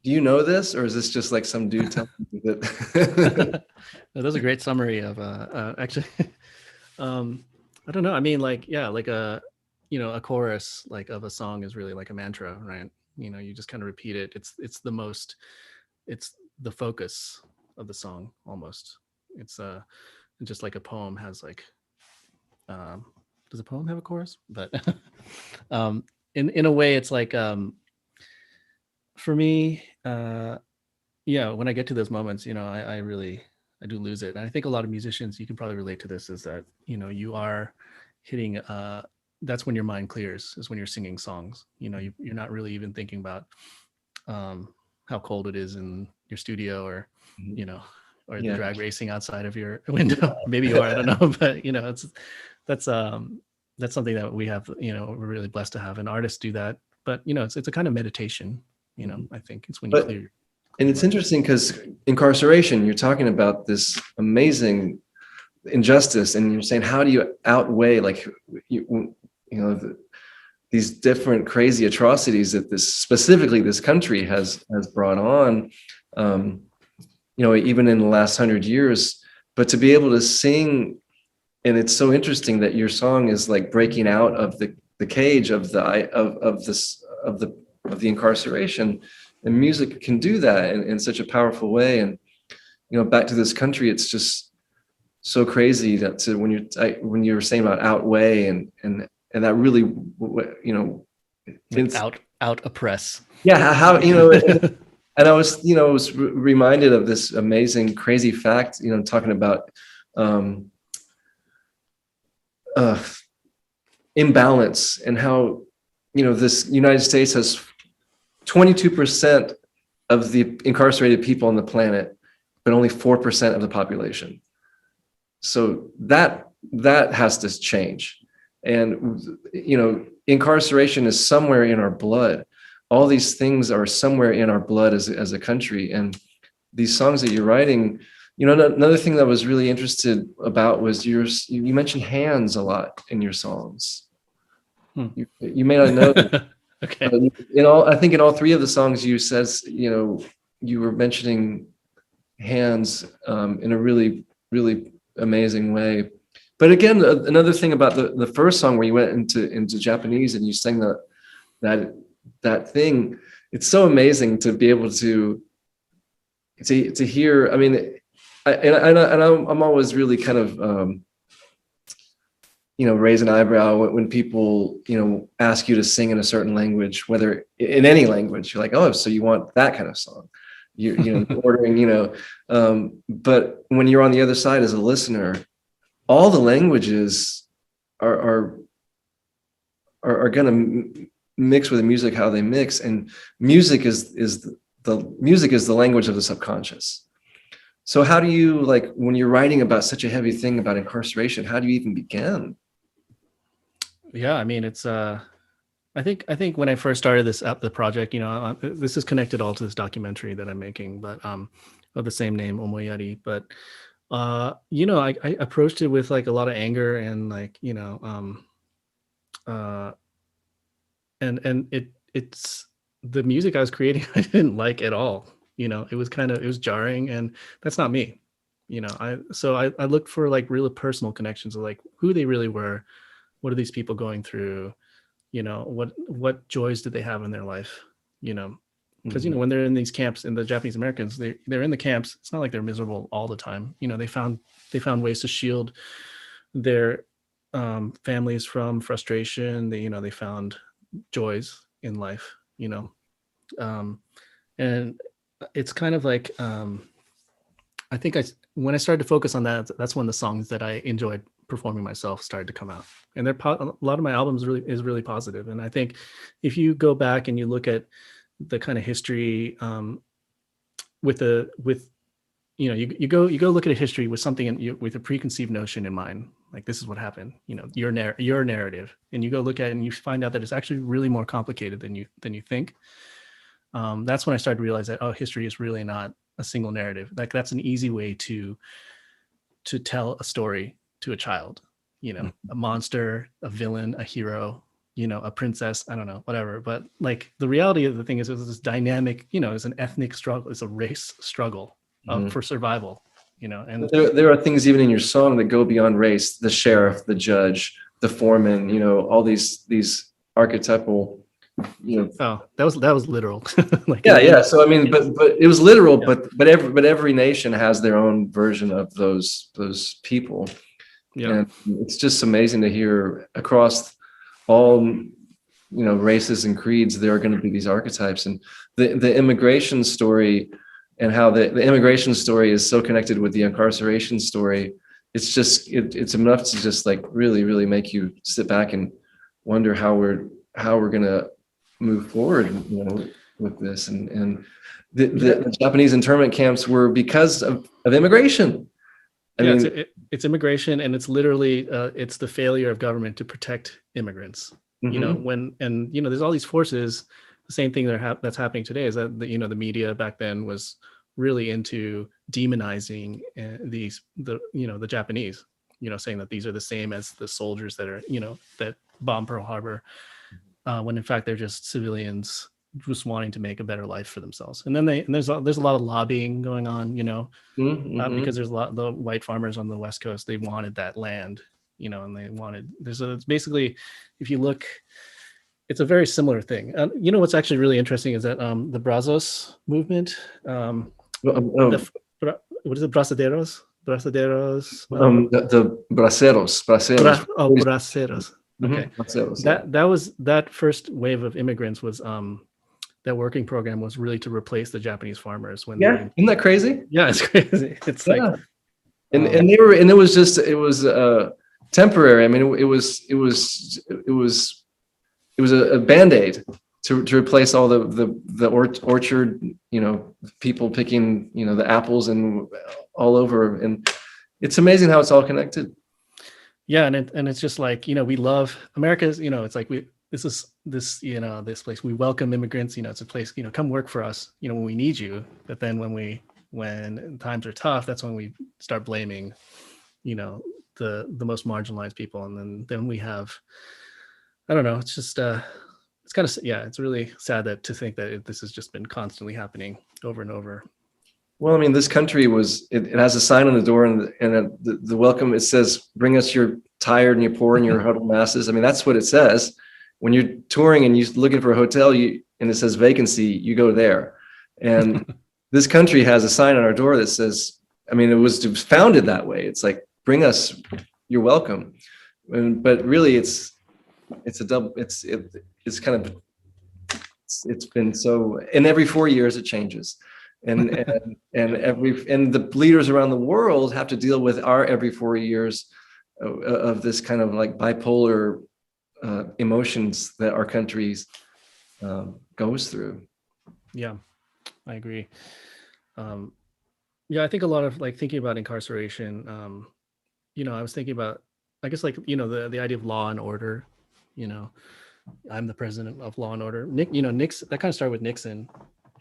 do you know this, or is this just like some dude telling you that? That was a great summary of actually. I don't know. I mean, like, yeah, like a chorus like of a song is really like a mantra, right? You know, you just kind of repeat it. It's the focus of the song almost. It's just like a poem has like, does a poem have a chorus? But in a way, it's like, for me, yeah, when I get to those moments, you know, I do lose it. And I think a lot of musicians, you can probably relate to this, is that, you know, you are hitting, that's when your mind clears, is when you're singing songs. You know, you're not really even thinking about how cold it is in your studio, or, you know, or the drag racing outside of your window. Maybe you are, I don't know, but you know, that's something that we have, you know, we're really blessed to have, and artists do that. But, you know, it's a kind of meditation, you know, I think it's when you clear. And it's interesting because incarceration, you're talking about this amazing injustice, and you're saying, how do you outweigh, like, you know, these different crazy atrocities that specifically this country has brought on, you know, even in the last 100 years, but to be able to sing. And it's so interesting that your song is like breaking out of the cage of the incarceration, and music can do that in such a powerful way. And, you know, back to this country, it's just so crazy that when you were saying about outweigh and that really, you know, it's out oppress. Yeah. How, you know, and I was reminded of this amazing, crazy fact, you know, talking about, imbalance, and how this United States has 22% of the incarcerated people on the planet, but only 4% of the population. So that has to change. And, incarceration is somewhere in our blood. All these things are somewhere in our blood as a country. And these songs that you're writing, another thing that I was really interested about was you mentioned hands a lot in your songs. You may not know. Okay. I think in all three of the songs you says, you were mentioning hands in a really, really amazing way. But again, another thing about the first song where you went into Japanese and you sang that thing, it's so amazing to be able to hear. I mean, I'm always really kind of raise an eyebrow when people ask you to sing in a certain language, whether in any language. You're like, oh, so you want that kind of song? You're ordering, but when you're on the other side as a listener, all the languages are going to mix with the music how they mix, and music is the language of the subconscious. So how do you, when you're writing about such a heavy thing about incarceration, how do you even begin? Yeah, I mean, it's I think when I first started the project, this is connected all to this documentary that I'm making, but of the same name, Omoyari. But I approached it with a lot of anger and it's the music I was creating I didn't like at all. It was jarring, and that's not me. I looked for real personal connections of who they really were. What are these people going through? What joys did they have in their life? Because when they're in these camps, and the Japanese Americans, they're in the camps, it's not like they're miserable all the time. They found ways to shield their families from frustration. They found joys in life. And it's kind of I think when I started to focus on that, that's when the songs that I enjoyed performing myself started to come out. And a lot of my albums is really positive. And I think if you go back and you look at the kind of history you go look at a history with something with a preconceived notion in mind, this is what happened, your narrative, and you go look at it and you find out that it's actually really more complicated than you think. That's when I started to realize that, history is really not a single narrative. That's an easy way to tell a story to a child, a monster, a villain, a hero, a princess, I don't know, whatever. But the reality of the thing is this dynamic, it's an ethnic struggle, it's a race struggle for survival, and there are things even in your song that go beyond race. The sheriff, the judge, the foreman, all these archetypal, Oh, that was literal. Yeah. So I mean, but it was literal, yeah. but every nation has their own version of those people. Yeah. And it's just amazing to hear across all, races and creeds, there are going to be these archetypes, and the immigration story and how the immigration story is so connected with the incarceration story. It's just, it's enough to just really, really make you sit back and wonder how we're going to move forward, with this. And the Japanese internment camps were because of immigration. I mean, it's immigration, and it's literally it's the failure of government to protect immigrants. There's all these forces. The same thing that's happening today is that the media back then was really into demonizing the Japanese, saying that these are the same as the soldiers that are that bombed Pearl Harbor, when in fact they're just civilians just wanting to make a better life for themselves. And then there's a lot of lobbying going on, because there's a lot, the white farmers on the West Coast, they wanted that land, and they wanted, it's basically, if you look, it's a very similar thing. What's actually really interesting is that the Brazos movement, what is it, Braceros? The braceros. Braceros. Okay. Braceros, that first wave of immigrants was that working program was really to replace the Japanese farmers when isn't that crazy? Yeah, it's crazy. It's and it was temporary. I mean, it was a Band-Aid to replace all the orchard, people picking, the apples and all over. And it's amazing how it's all connected. Yeah. And it's just like, we love America's, it's like this place, we welcome immigrants, it's a place, come work for us, when we need you. But then when times are tough, that's when we start blaming, the most marginalized people. And then we have, I don't know, it's just, it's kind of, it's really sad to think that this has just been constantly happening over and over. Well, I mean, this country it has a sign on the door, and the welcome, it says, bring us your tired and your poor and your huddled masses. I mean, that's what it says. When you're touring and you're looking for a hotel, and it says vacancy, you go there. And this country has a sign on our door that says, I mean, it was founded that way. It's like, bring us, you're welcome. But really it's been so, and every 4 years it changes. And the leaders around the world have to deal with our every 4 years of this kind of like bipolar emotions that our countries goes through. Yeah, I agree. I think a lot of like thinking about incarceration, I was thinking about, I guess, like, the idea of law and order, I'm the president of law and order. Nixon, that kind of started with Nixon.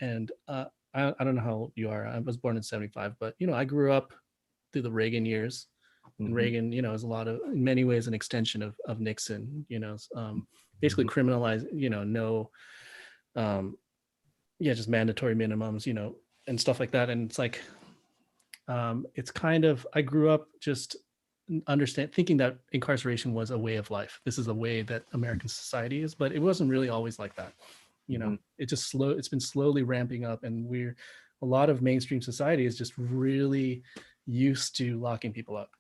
And I don't know how old you are. I was born in 75, but, I grew up through the Reagan years. And Reagan, is in many ways an extension of Nixon, basically criminalize, just mandatory minimums, and stuff like that. And it's like, it's kind of, I grew up just thinking that incarceration was a way of life. This is a way that American society is, but it wasn't really always like that. It's been slowly ramping up, and a lot of mainstream society is just really used to locking people up.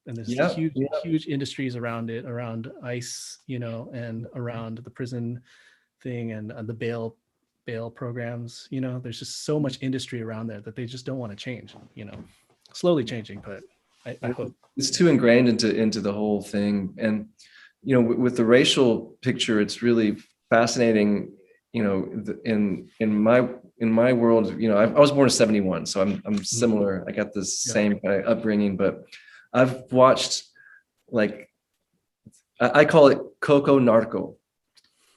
And there's huge industries around it, around ICE, and around the prison thing and the bail programs. There's just so much industry around there that they just don't want to change. Slowly changing, but I hope it's too ingrained into the whole thing. And with the racial picture, it's really fascinating. In my world, I was born in 71, so I'm similar. I got this same kind of upbringing, but I've watched, like, I call it Coco Narco,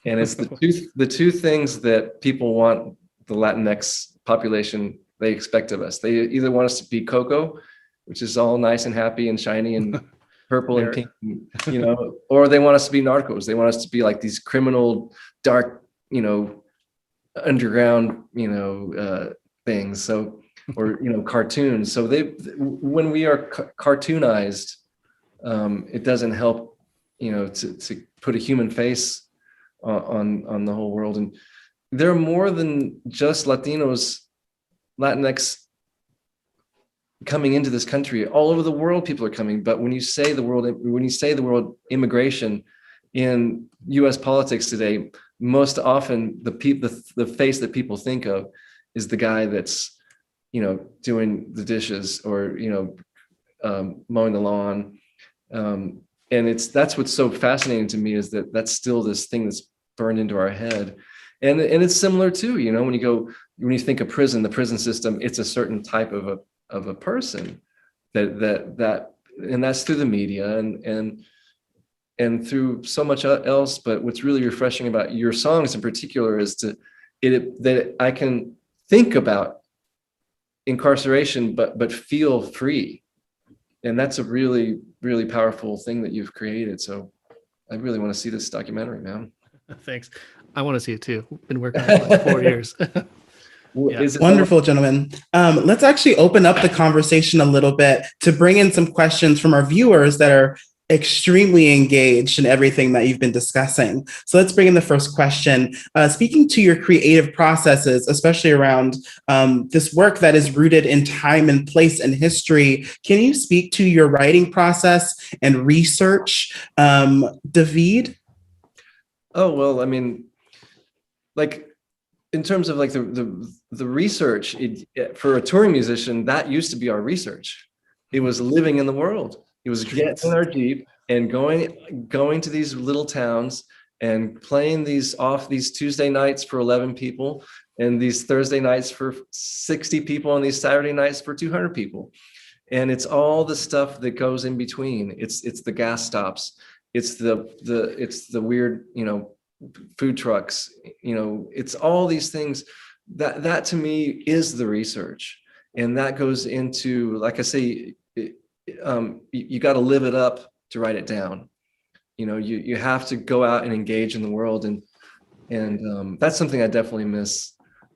and it's the two things that people want the Latinx population, they expect of us. They either want us to be Coco, which is all nice and happy and shiny and purple and pink, or they want us to be narcos. They want us to be like these criminal, dark, underground, things. So, or, cartoons. So when we are cartoonized, it doesn't help, to put a human face on the whole world. And there are more than just Latinx coming into this country. All over the world, people are coming. But when you say the word immigration in U.S. politics today, most often the face that people think of is the guy that's, doing the dishes or, mowing the lawn. And that's what's so fascinating to me, is that that's still this thing that's burned into our head. And it's similar too, when you think of prison, the prison system, it's a certain type of a person that and that's through the media and through so much else. But what's really refreshing about your songs in particular is that I can think about incarceration, but feel free. And that's a really, really powerful thing that you've created. So I really want to see this documentary, man. Thanks. I want to see it too. Been working on it for like 4 years. Wonderful, gentlemen. Let's actually open up the conversation a little bit to bring in some questions from our viewers that are extremely engaged in everything that you've been discussing. So let's bring in the first question. Speaking to your creative processes, especially around this work that is rooted in time and place and history, can you speak to your writing process and research, Davíd? Oh, well, I mean, like, in terms of like the research, for a touring musician, that used to be our research. It was living in the world. It was getting in our Jeep and going to these little towns and playing these Tuesday nights for 11 people, and these Thursday nights for 60 people, and these Saturday nights for 200 people. And it's all the stuff that goes in between. It's the gas stops. It's the weird, food trucks, it's all these things that to me is the research. And that goes into, like I say, you got to live it up to write it down. You have to go out and engage in the world. And that's something I definitely miss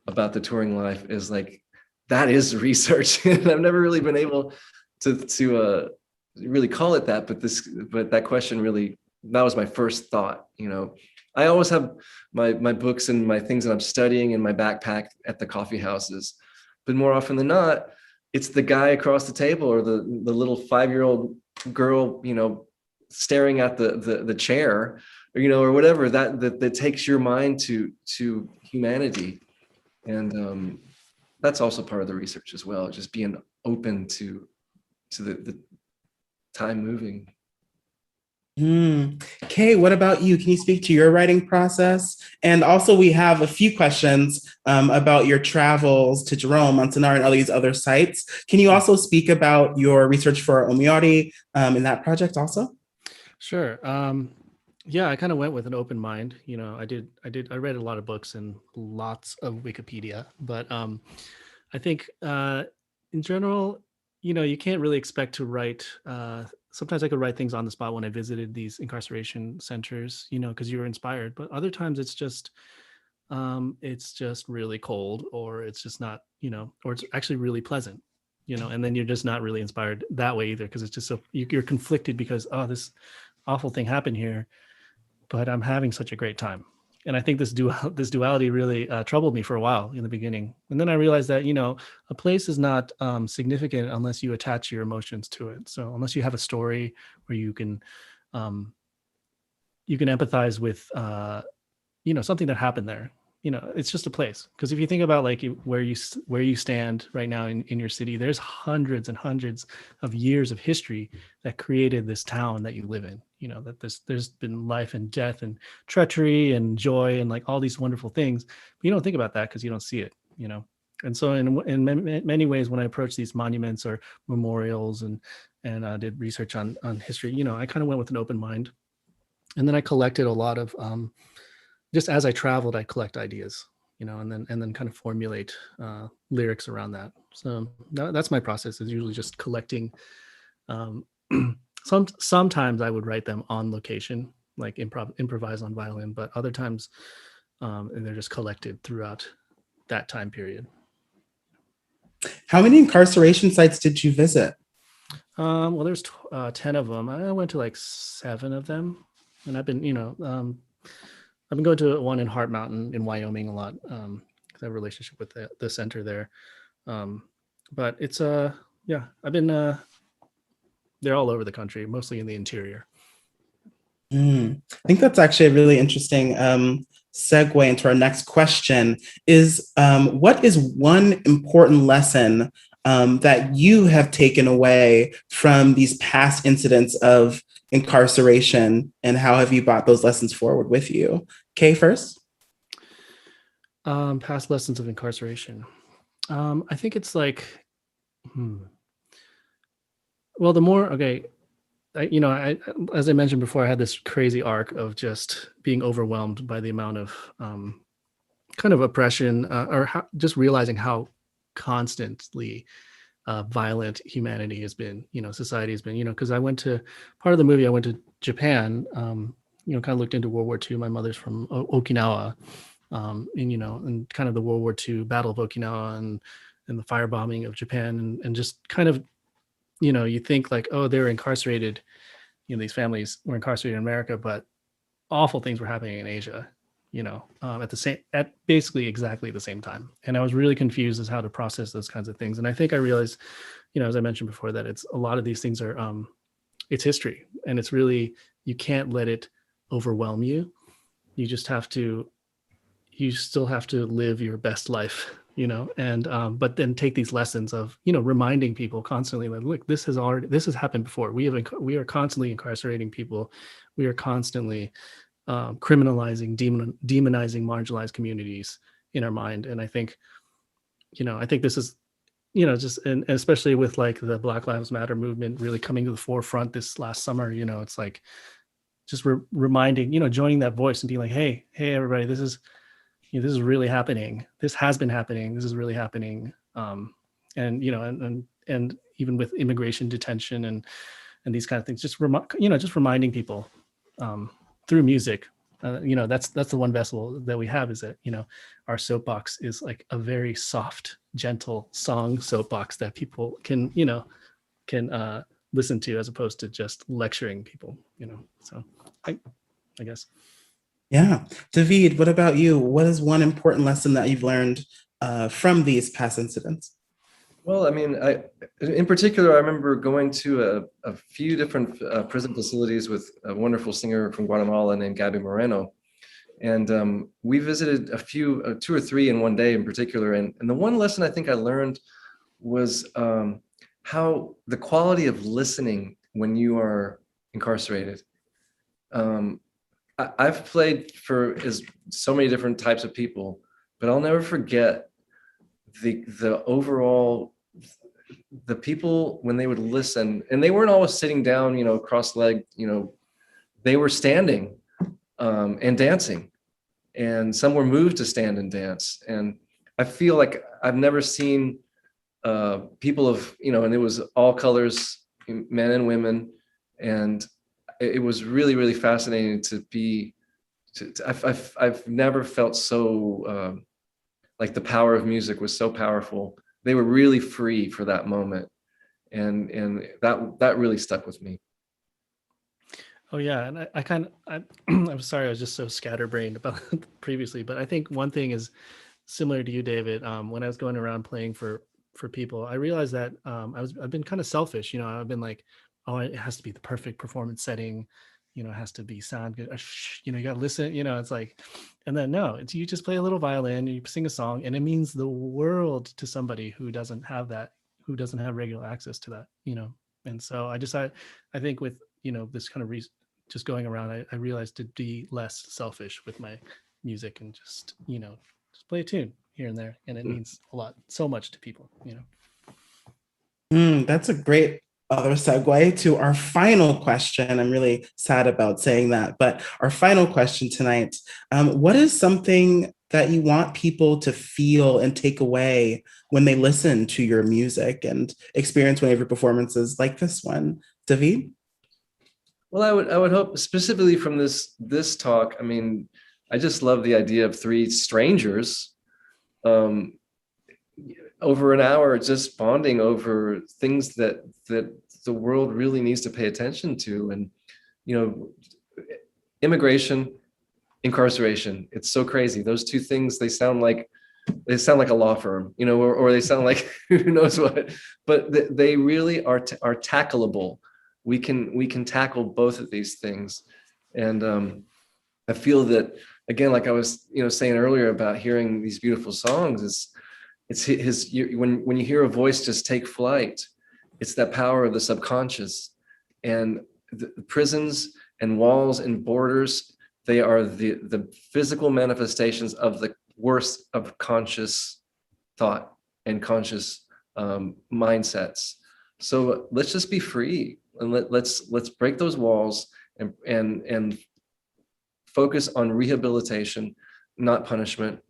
about the touring life, is like, that is research. And I've never really been able to really call it that, but that question really, that was my first thought. I always have my books and my things that I'm studying in my backpack at the coffee houses, but more often than not, it's the guy across the table, or the little 5-year-old girl, staring at the chair, or whatever that takes your mind to humanity. And that's also part of the research as well, just being open to the time moving. Kay, what about you? Can you speak to your writing process? And also, we have a few questions about your travels to Jerome, Montanari, and all these other sites. Can you also speak about your research for Omiari in that project also? Sure. Yeah, I kind of went with an open mind. I read a lot of books and lots of Wikipedia, but I think in general, you can't really expect to write. Sometimes I could write things on the spot when I visited these incarceration centers, because you were inspired. But other times it's just really cold, or it's just not, or it's actually really pleasant, and then you're just not really inspired that way either, because it's just so you're conflicted because, oh, this awful thing happened here, but I'm having such a great time. And I think this duality really troubled me for a while in the beginning. And then I realized that, a place is not significant unless you attach your emotions to it. So unless you have a story where you can empathize with, something that happened there, it's just a place. Because if you think about like where you stand right now in your city, there's hundreds and hundreds of years of history that created this town that you live in. That there's been life and death and treachery and joy and like all these wonderful things. But you don't think about that because you don't see it. And so in many ways, when I approach these monuments or memorials and did research on history, I kind of went with an open mind. And then I collected a lot of just as I traveled, I collect ideas, and then kind of formulate lyrics around that. So that's my process, is usually just collecting. Sometimes I would write them on location, like improvise on violin, but other times and they're just collected throughout that time period. How many incarceration sites did you visit? Well, there's 10 of them. I went to like 7 of them, and I've been going to one in Heart Mountain in Wyoming a lot, because I have a relationship with the center there. But it's I've been they're all over the country, mostly in the interior. I think that's actually a really interesting segue into our next question. Is what is one important lesson that you have taken away from these past incidents of incarceration, and how have you brought those lessons forward with you? Kay, first. Past lessons of incarceration. I think it's like, well, the more, okay, as I mentioned before, I had this crazy arc of just being overwhelmed by the amount of kind of oppression, just realizing how constantly violent humanity has been, society has been, because I went to part of the movie, I went to Japan, kind of looked into World War II. My mother's from Okinawa, and kind of the World War II Battle of Okinawa and the firebombing of Japan, and just kind of, you think like, oh, they're incarcerated, these families were incarcerated in America, but awful things were happening in Asia, at basically exactly the same time. And I was really confused as how to process those kinds of things. And I think I realized, as I mentioned before, that it's a lot of these things are, it's history, and it's really, you can't let it overwhelm you. You just you still have to live your best life, and but then take these lessons of, reminding people constantly, like, look, this has happened before. We are constantly incarcerating people. We are constantly criminalizing, demonizing marginalized communities in our mind. And I think this is, just, and especially with like the Black Lives Matter movement really coming to the forefront this last summer, it's like just reminding, joining that voice and being like, hey, everybody, this is really happening. This has been happening. This is really happening. And even with immigration detention and these kind of things, just reminding people through music. That's the one vessel that we have, is that, our soapbox is like a very soft, gentle song soapbox that people can listen to, as opposed to just lecturing people, so I guess. Yeah. Davíd, what about you? What is one important lesson that you've learned from these past incidents? Well, I mean, in particular, I remember going to a few different prison facilities with a wonderful singer from Guatemala named Gabby Moreno. And we visited a few, 2 or 3 in one day in particular. And the one lesson I think I learned was how the quality of listening when you are incarcerated. I've played for so many different types of people, but I'll never forget the overall, the people when they would listen, and they weren't always sitting down, cross-legged, they were standing and dancing, and some were moved to stand and dance. And I feel like I've never seen people of, and it was all colors, men and women, and it was really, really fascinating to be. I've never felt so like the power of music was so powerful. They were really free for that moment, and that really stuck with me. Oh yeah, and I'm sorry, I was just so scatterbrained about previously, but I think one thing is similar to you, David. When I was going around playing for people, I realized that I've been kind of selfish. I've been like, oh, it has to be the perfect performance setting. It has to be sound good. You got to listen. It's like, and then no, you just play a little violin, you sing a song, and it means the world to somebody who doesn't have that, who doesn't have regular access to that. And so I think with this kind of just going around, I realized to be less selfish with my music and just just play a tune here and there, and it means a lot, so much to people. That's a great other segue to our final question. I'm really sad about saying that, but our final question tonight, what is something that you want people to feel and take this when they listen to your music and experience one of your performances like this one? Davíd? Well, I would hope, specifically from this talk, I mean, I just love the idea of 3 strangers over an hour just bonding over things that the world really needs to pay attention to. And immigration, incarceration, it's so crazy. Those 2 things, they sound like a law firm, or they sound like who knows what, but they really are tackleable. We can tackle both of these things. And I feel that, again, like I was saying earlier about hearing these beautiful songs, when you hear a voice just take flight, it's that power of the subconscious. And the prisons and walls and borders, they are the physical manifestations of the worst of conscious thought and conscious mindsets. So let's just be free, and let's break those walls and focus on rehabilitation, not punishment.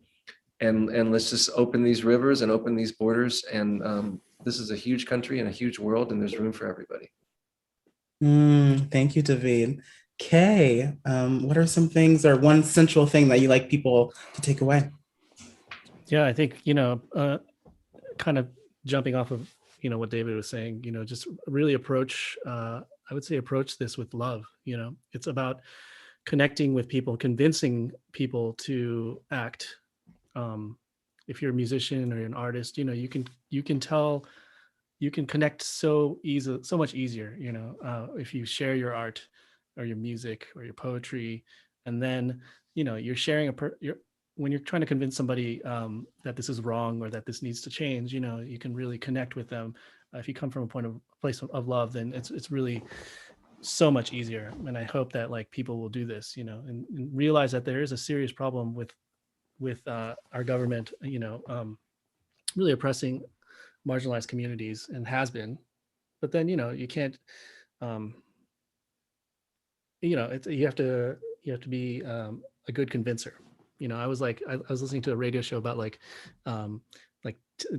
And let's just open these rivers and open these borders. And this is a huge country and a huge world, and there's room for everybody. Thank you, Davíd. Kay, what are some things, or one central thing that you like people to take away? Yeah, I think, kind of jumping off of, what David was saying, just really approach this with love. It's about connecting with people, convincing people to act. If you're a musician or an artist, you can connect so much easier, if you share your art or your music or your poetry, and then, you're sharing when you're trying to convince somebody that this is wrong or that this needs to change, you can really connect with them. If you come from a place of love, then it's really, so much easier. And I hope that like people will do this, you know, and realize that there is a serious problem with our government, you know, really oppressing marginalized communities, and has been. But then, you know, you can't, you know, you have to be a good convincer. You know, I was listening to a radio show about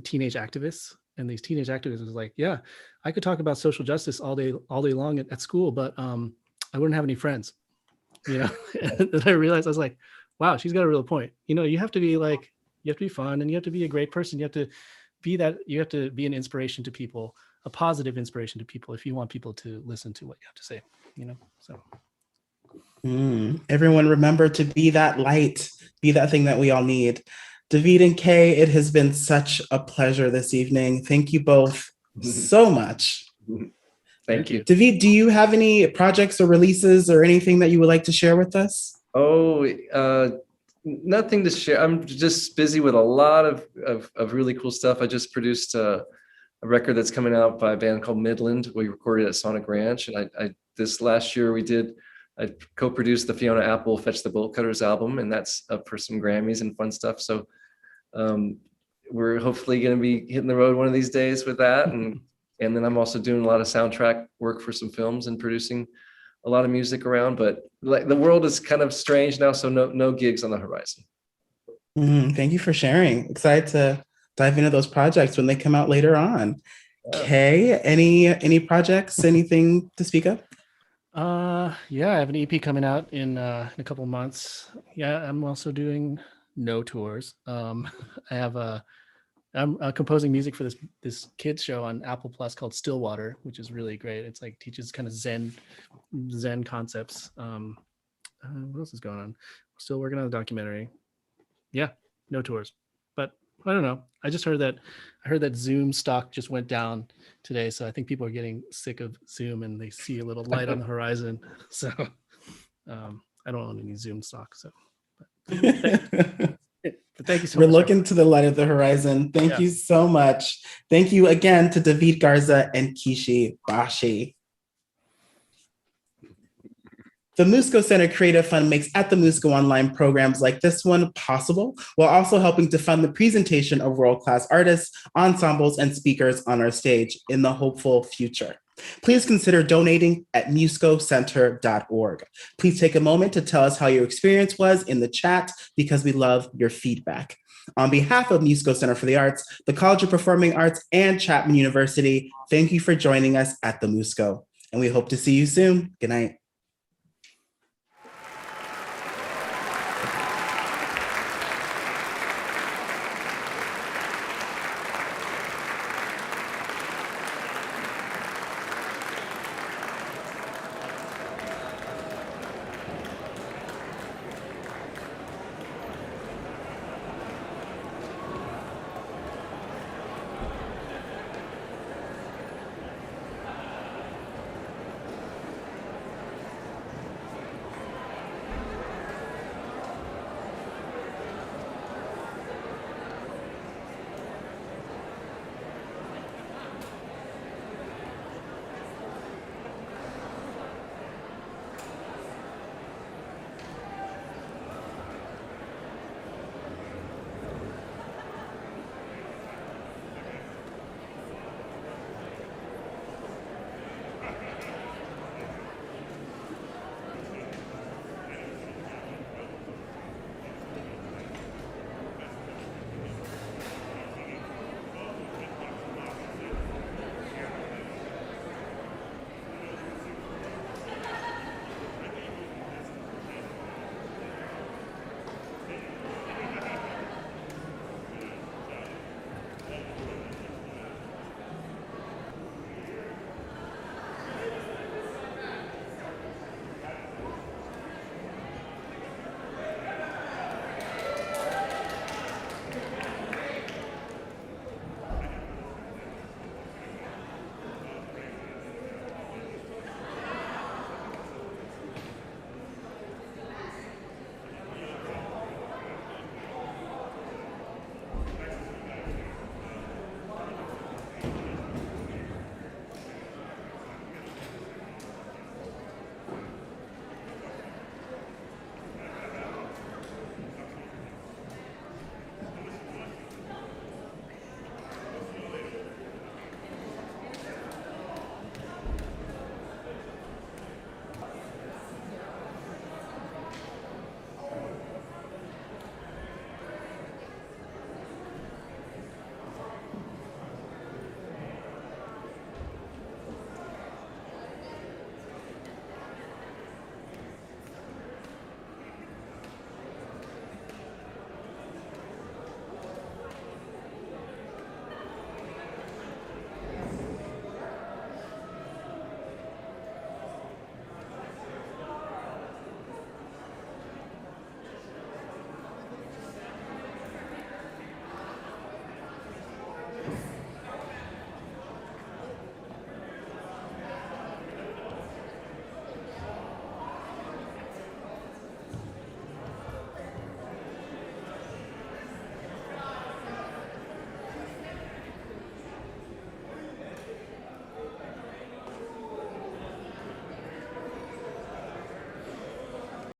teenage activists, and these teenage activists was like, yeah, I could talk about social justice all day long at school, but I wouldn't have any friends, you know. And then I realized, I was like, wow, she's got a real point. You know, you have to be fun, and you have to be a great person. You have to be an inspiration to people, a positive inspiration to people, if you want people to listen to what you have to say, you know. So everyone remember to be that light, be that thing that we all need. Davíd and Kay, it has been such a pleasure this evening. Thank you both so much. Thank you. Davíd, do you have any projects or releases or anything that you would like to share with us? Oh, nothing to share. I'm just busy with a lot of really cool stuff. I just produced a record that's coming out by a band called Midland. We recorded at Sonic Ranch, and I this last year I co-produced the Fiona Apple Fetch the Bolt Cutters album, and that's up for some Grammys and fun stuff. So we're hopefully going to be hitting the road one of these days with that. And then I'm also doing a lot of soundtrack work for some films and producing a lot of music around. But like, the world is kind of strange now, so no gigs on the horizon. Thank you for sharing. Excited to dive into those projects when they come out later on. Kay, any projects, anything to speak of? Yeah, I have an EP coming out in a couple months. Yeah, I'm also doing no tours. I'm composing music for this kids show on Apple Plus called Stillwater, which is really great. It's like teaches kind of Zen concepts. What else is going on? Still working on the documentary. Yeah, no tours, but I don't know. I heard that Zoom stock just went down today, so I think people are getting sick of Zoom and they see a little light on the horizon. So I don't own any Zoom stock. So, but thank you so much. We're looking to the light of the horizon. Thank you so much. Thank you again to Davíd Garza and Kishi Bashi. The Musco Center Creative Fund makes At the Musco Online programs like this one possible, while also helping to fund the presentation of world-class artists, ensembles, and speakers on our stage in the hopeful future. Please consider donating at muscocenter.org. Please take a moment to tell us how your experience was in the chat, because we love your feedback. On behalf of Musco Center for the Arts, the College of Performing Arts, and Chapman University, thank you for joining us at the Musco, and we hope to see you soon. Good night.